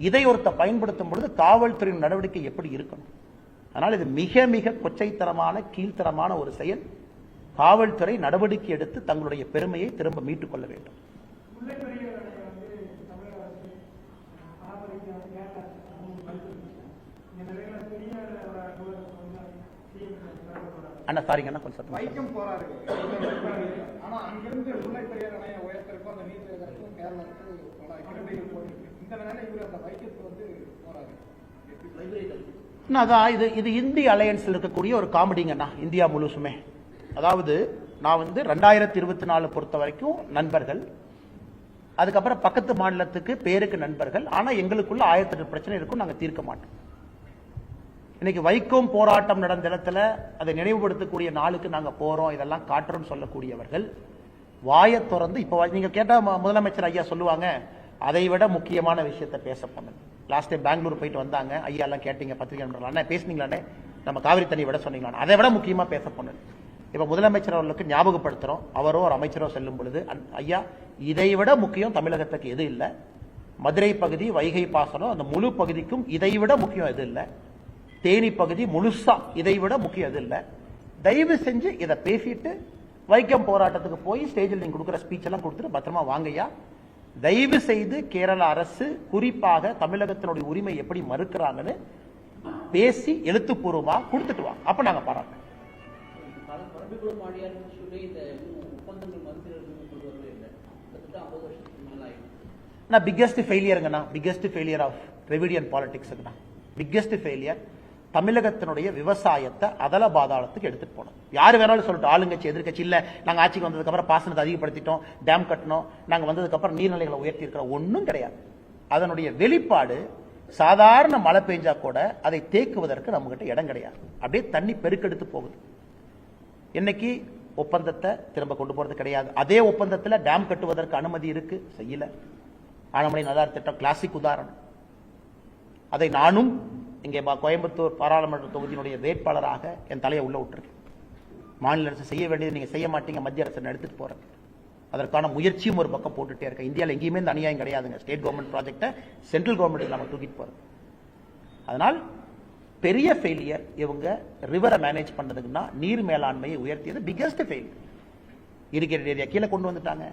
இதை ஒருத்த பயன்படுத்தும் பொழுது காவல்துறையின் நடவடிக்கை எப்படி இருக்கணும்? அதனால் இது மிக மிக கொச்சைத்தரமான கீழ்த்தரமான ஒரு செயல். காவல்துறை நடவடிக்கை எடுத்து தங்களுடைய பெருமையை திரும்ப மீட்டுக் கொள்ள வேண்டும். அண்ணா சாரிங்க அண்ணா கொஞ்சம் வைக்கம் போறாரு. ஆனா அங்கிருந்து முல்லை பெரியார் அணையை உயர்த்திருக்கும் அந்த நீர் சேகரிப்பும் கேரளாவுக்கு பல கிலோமீட்டர் போயிருக்கு. இந்த வேலை இவர் அந்த வைக்கத்துக்கு வந்து போறாரு. அதான் இது இந்திய அலையன்ஸ்ல இருக்கக்கூடிய ஒரு காமெடிங்கண்ணா. இந்தியா முழுசுமே, அதாவது நான் வந்து 2024 பொறுத்த வரைக்கும் நண்பர்கள், அதுக்கப்புறம் பக்கத்து மாநிலத்துக்கு பேருக்கு நண்பர்கள், ஆனா எங்களுக்குள்ள 1008 பிரச்சனை இருக்கும், நாங்க தீர்க்க மாட்டோம். இன்னைக்கு வைக்கம் போராட்டம் நடந்த இடத்துல அதை நினைவுபடுத்தக்கூடிய நாளுக்கு நாங்க போறோம், இதெல்லாம் காட்டுறோம் சொல்லக்கூடியவர்கள் வாயை திறந்து இப்ப நீங்க கேட்டா முதலமைச்சர் ஐயா சொல்லுவாங்க, அதை விட முக்கியமான விஷயத்தை பேச போனது. லாஸ்ட் டைம் பெங்களூர் போயிட்டு வந்தாங்க, ஐயா எல்லாம் கேட்டீங்க, பத்திரிகை நண்பர்களான பேசுனீங்களானே, நம்ம காவிரி தண்ணி விட சொன்னீங்களா, அதை விட முக்கியமா பேச போனது. இப்ப முதலமைச்சர் அவர்களுக்கு ஞாபகப்படுத்துறோம், அவரோ ஒரு அமைச்சரோ செல்லும் பொழுது, ஐயா இதை விட முக்கியம் தமிழகத்துக்கு எது இல்லை, மதுரை பகுதி வைகை பாசனம் அந்த முழு பகுதிக்கும் இதை விட முக்கியம் எது இல்லை, தேனி பகுதி முழுசா இதை விட முக்கியம் எது இல்லை, தயவு செஞ்சு இதை பேசிட்டு வைக்கம் போராட்டத்துக்கு போய் ஸ்டேஜில் நீங்க கொடுக்குற ஸ்பீச் எல்லாம் கொடுத்துட்டு பத்திரமா வாங்கய்யா. தயவு செய்து கேரள அரசு குறிப்பாக தமிழகத்தினுடைய உரிமை எப்படி மறுக்கிறாங்கன்னு பேசி எழுத்துப்பூர்வமா கொடுத்துட்டு வாங்க, அப்ப நாங்க பாராட்டோம். பிக்கெஸ்ட் ஃபெயிலியருங்கண்ணா, பிக்கெஸ்ட் ஃபெயிலியர் ஆஃப் திராவிடியன் பாலிடிக்ஸ்ங்கண்ணா. பிக்கெஸ்ட் ஃபெயிலியர் தமிழகத்தினுடைய விவசாயத்தை அதல பாதாளத்துக்கு எடுத்துட்டு போனோம். யாரு வேணாலும் சொல்லட்டும், ஆளுங்கட்சி எதிர்கட்சி இல்ல, நாங்க ஆட்சிக்கு வந்ததுக்கு அப்புறம் பாசனத்தை அதிகப்படுத்திட்டோம், டேம் கட்டணும், நாங்க வந்ததுக்கு அப்புறம் நீர்நிலைகளை உயர்த்தி இருக்கிறோம், ஒன்றும் கிடையாது. அதனுடைய வெளிப்பாடு சாதாரண மழை பெஞ்சா கூட அதை தேக்குவதற்கு நம்ம கிட்ட இடம் கிடையாது, அப்படியே தண்ணி பெருக்கெடுத்து போகுது. இன்னைக்கு ஒப்பந்தத்தை திரும்ப கொண்டு போறது கிடையாது. அதே ஒப்பந்தத்தில் டேம் கட்டுவதற்கு அனுமதி இருக்கு, செய்யல. ஆனமலை நல்லார் திட்டம் கிளாசிக் உதாரணம். அதை நானும் இங்கே கோயம்புத்தூர் பாராளுமன்ற தொகுதியினுடைய வேட்பாளராக என் தலையை உள்ள விட்டுருக்கேன். மாநில அரசு செய்ய வேண்டியது நீங்க செய்ய மாட்டீங்க, மத்திய அரசு எடுத்துட்டு போறேன். அதற்கான முயற்சியும் ஒரு பக்கம் போட்டுட்டே இருக்கேன். இந்தியாவில் எங்கேயுமே இந்த அநியாயம் கிடையாதுங்க. ஸ்டேட் கவர்மெண்ட் ப்ராஜெக்டை சென்ட்ரல் கவர்மெண்ட் நம்ம தூக்கிட்டு போறது. அதனால் பெரிய ஃபெயிலியர் இவங்க ரிவரை மேனேஜ் பண்ணதுக்குன்னா நீர் மேலாண்மையை உயர்த்தியது பிகெஸ்ட் ஃபெயிலியர். இரிகேட்டட் ஏரியா கீழே கொண்டு வந்துட்டாங்க,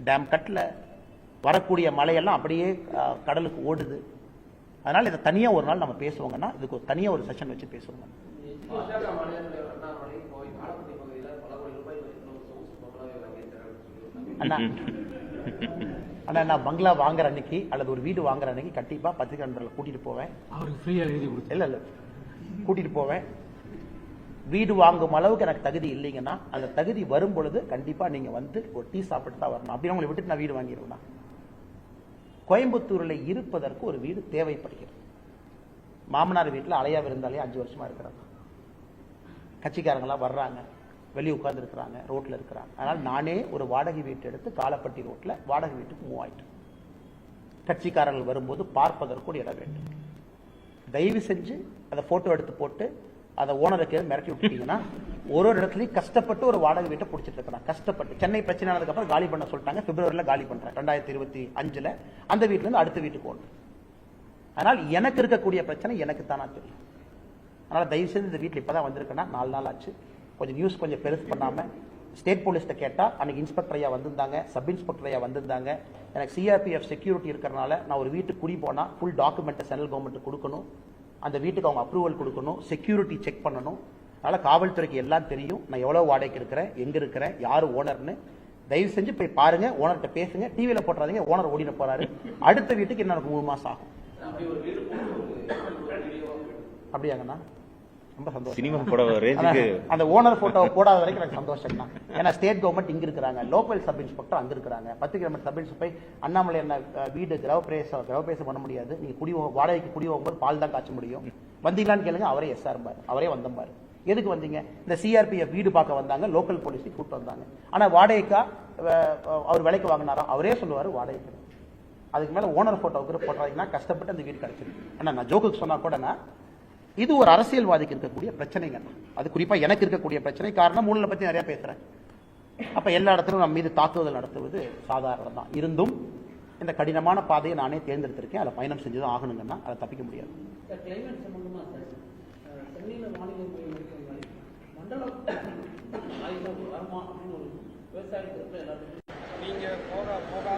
டேம் கட்டல, வரக்கூடிய மழையெல்லாம் அப்படியே கடலுக்கு ஓடுது. அதனால இதை தனியா ஒரு நாள் நம்ம பேசுவோங்கன்னா, இதுக்கு தனியா ஒரு செஷன் வச்சு பேசுவோங்க. அண்ணா அண்ணா நான் பங்களா வாங்குற அன்னைக்கு அல்லது ஒரு வீடு வாங்குற அன்னைக்கு கண்டிப்பா பத்திரிகை நண்பர்களை கூட்டிட்டு போவேன். அவருக்கு ஃப்ரீயா எழுதி கொடுத்து இல்ல கூட்டிட்டு போவேன். வீடு வாங்கும் அளவுக்கு எனக்கு தகுதி இல்லைங்கன்னா அந்த தகுதி வரும் பொழுது கண்டிப்பா நீங்க வந்து ஒரு டீ சாப்பிட்டு தான் வரணும். அப்படி உங்களை விட்டுட்டு நான் வீடு வாங்கிடுவேன். கோயம்புத்தூரில் இருப்பதற்கு ஒரு வீடு தேவைப்படுகிறது. மாமனார் வீட்டில் அலையா விருந்தாலே 5 வருஷமா இருக்கிறாங்க. கட்சிக்காரங்களாம் வர்றாங்க, வெளியே உட்கார்ந்து இருக்கிறாங்க, ரோட்ல இருக்கிறாங்க. அதனால் நானே ஒரு வாடகை வீட்டு எடுத்து காலப்பட்டி ரோட்ல வாடகை வீட்டுக்கு மூவ் ஆயிட்டேன். கட்சிக்காரர்கள் வரும்போது பார்ப்பதற்கு ஒரு இடம் வேண்டும். தயவு செஞ்சு அதை போட்டோ எடுத்து போட்டு அதை ஓனருக்கு மிரட்டி விட்டீங்கன்னா ஒரு இடத்துலயும் கஷ்டப்பட்டு ஒரு வாடகை வீட்டை பிடிச்சிட்டு இருக்கிறான். கஷ்டப்பட்டு சென்னை பிரச்சனை ஆனதுக்கு அப்புறம் காலி பண்ண சொல்லிட்டாங்க. பிப்ரவரியில் காலி பண்றேன் 2025. அந்த வீட்டுல இருந்து அடுத்த வீட்டுக்கு ஓடு. அதனால் எனக்கு இருக்கக்கூடிய பிரச்சனை எனக்கு தானா தெரியும். அதனால தயவு செய்து இந்த வீட்டில் இப்பதான் வந்திருக்கேன்னா 4 நாள் ஆச்சு. கொஞ்சம் நியூஸ் கொஞ்சம் பெருசு பண்ணாம ஸ்டேட் போலீஸ்ட கேட்டா அன்னைக்கு இன்ஸ்பெக்டர் ஐயா வந்திருந்தாங்க, சப் இன்ஸ்பெக்டர் ஐயா வந்திருந்தாங்க. எனக்கு சிஆர்பிஎஃப் செக்யூரிட்டி இருக்கிறனால நான் ஒரு வீட்டுக்கு குடி போனா ஃபுல் டாக்குமெண்ட் சென்ட்ரல் கவர்மெண்ட் கொடுக்கணும், அந்த வீட்டுக்கு அவங்க அப்ரூவல் கொடுக்கணும், செக்யூரிட்டி செக் பண்ணணும். அதனால காவல்துறைக்கு எல்லாம் தெரியும் நான் எவ்வளவு வாடகைக்கு இருக்கிறேன், எங்க இருக்கிறேன், யாரு ஓனர்னு. தயவு செஞ்சு போய் பாருங்க, ஓனர்கிட்ட பேசுங்க, டிவியில போட்டுறாதீங்க. ஓனர் ஓடின போறாரு. அடுத்த வீட்டுக்கு என்ன 3 மாசம் ஆகும். அப்படியாங்கண்ணா ரொம்ப சந்தோஷம். சினிமா போட ரேஞ்சுக்கு அந்த ஓனர் போட்டோ போடாத வரைக்கும் எனக்கு சந்தோஷம் தான். ஏன்னா ஸ்டேட் கவர்மெண்ட் இங்க இருக்கிறாங்க, லோக்கல் சப் இன்ஸ்பெக்டர் அங்க இருக்கிறாங்க. 10 கிலோமீட்டர் சப் இன்ஸ்பெக்டர் போய் அண்ணாமலை என்ன வீடு கிரகப்பிரவேசம் பண்ண முடியாது, நீங்க வாடகைக்கு குடி போகும்போது பால் தான் காய்ச்ச முடியும், வந்தீங்களான்னு கேளுங்க. அவரே எஸ்ஆர் பாரு, அவரே வந்தம்பாரு. எதுக்கு வந்தீங்க? இந்த சிஆர்பிஎஃப் வீடு பார்க்க வந்தாங்க, லோக்கல் போலீஸ் கூட்டு வந்தாங்க. ஆனா வாடகைக்கா அவர் விலைக்கு வாங்கினாரா? அவரே சொல்லுவாரு வாடகைக்கு. அதுக்கு மேல ஓனர் போட்டோவுக்கு போட்டாங்கன்னா கஷ்டப்பட்டு அந்த வீடு கிடைச்சிருக்கு. ஆனா நான் ஜோக்குக்கு சொன்னா கூட இது ஒரு அரசியல்வாதிக்கு இருக்கக்கூடிய பிரச்சனைங்க. அது குறிப்பா எனக்கு இருக்கக்கூடிய பிரச்சனை. காரணம் ஊழலை பத்தி நிறைய பேசுறேன். அப்ப எல்லா இடத்திலும் நம்ம மீது தாக்குதல் நடத்துவது சாதாரணம் தான். இருந்தும் இந்த கடினமான பாதையை நானே தேர்ந்தெடுத்திருக்கேன். அதை பயணம் செஞ்சுதான் ஆகணுங்கன்னா அதை தப்பிக்க முடியாது. நீங்க போக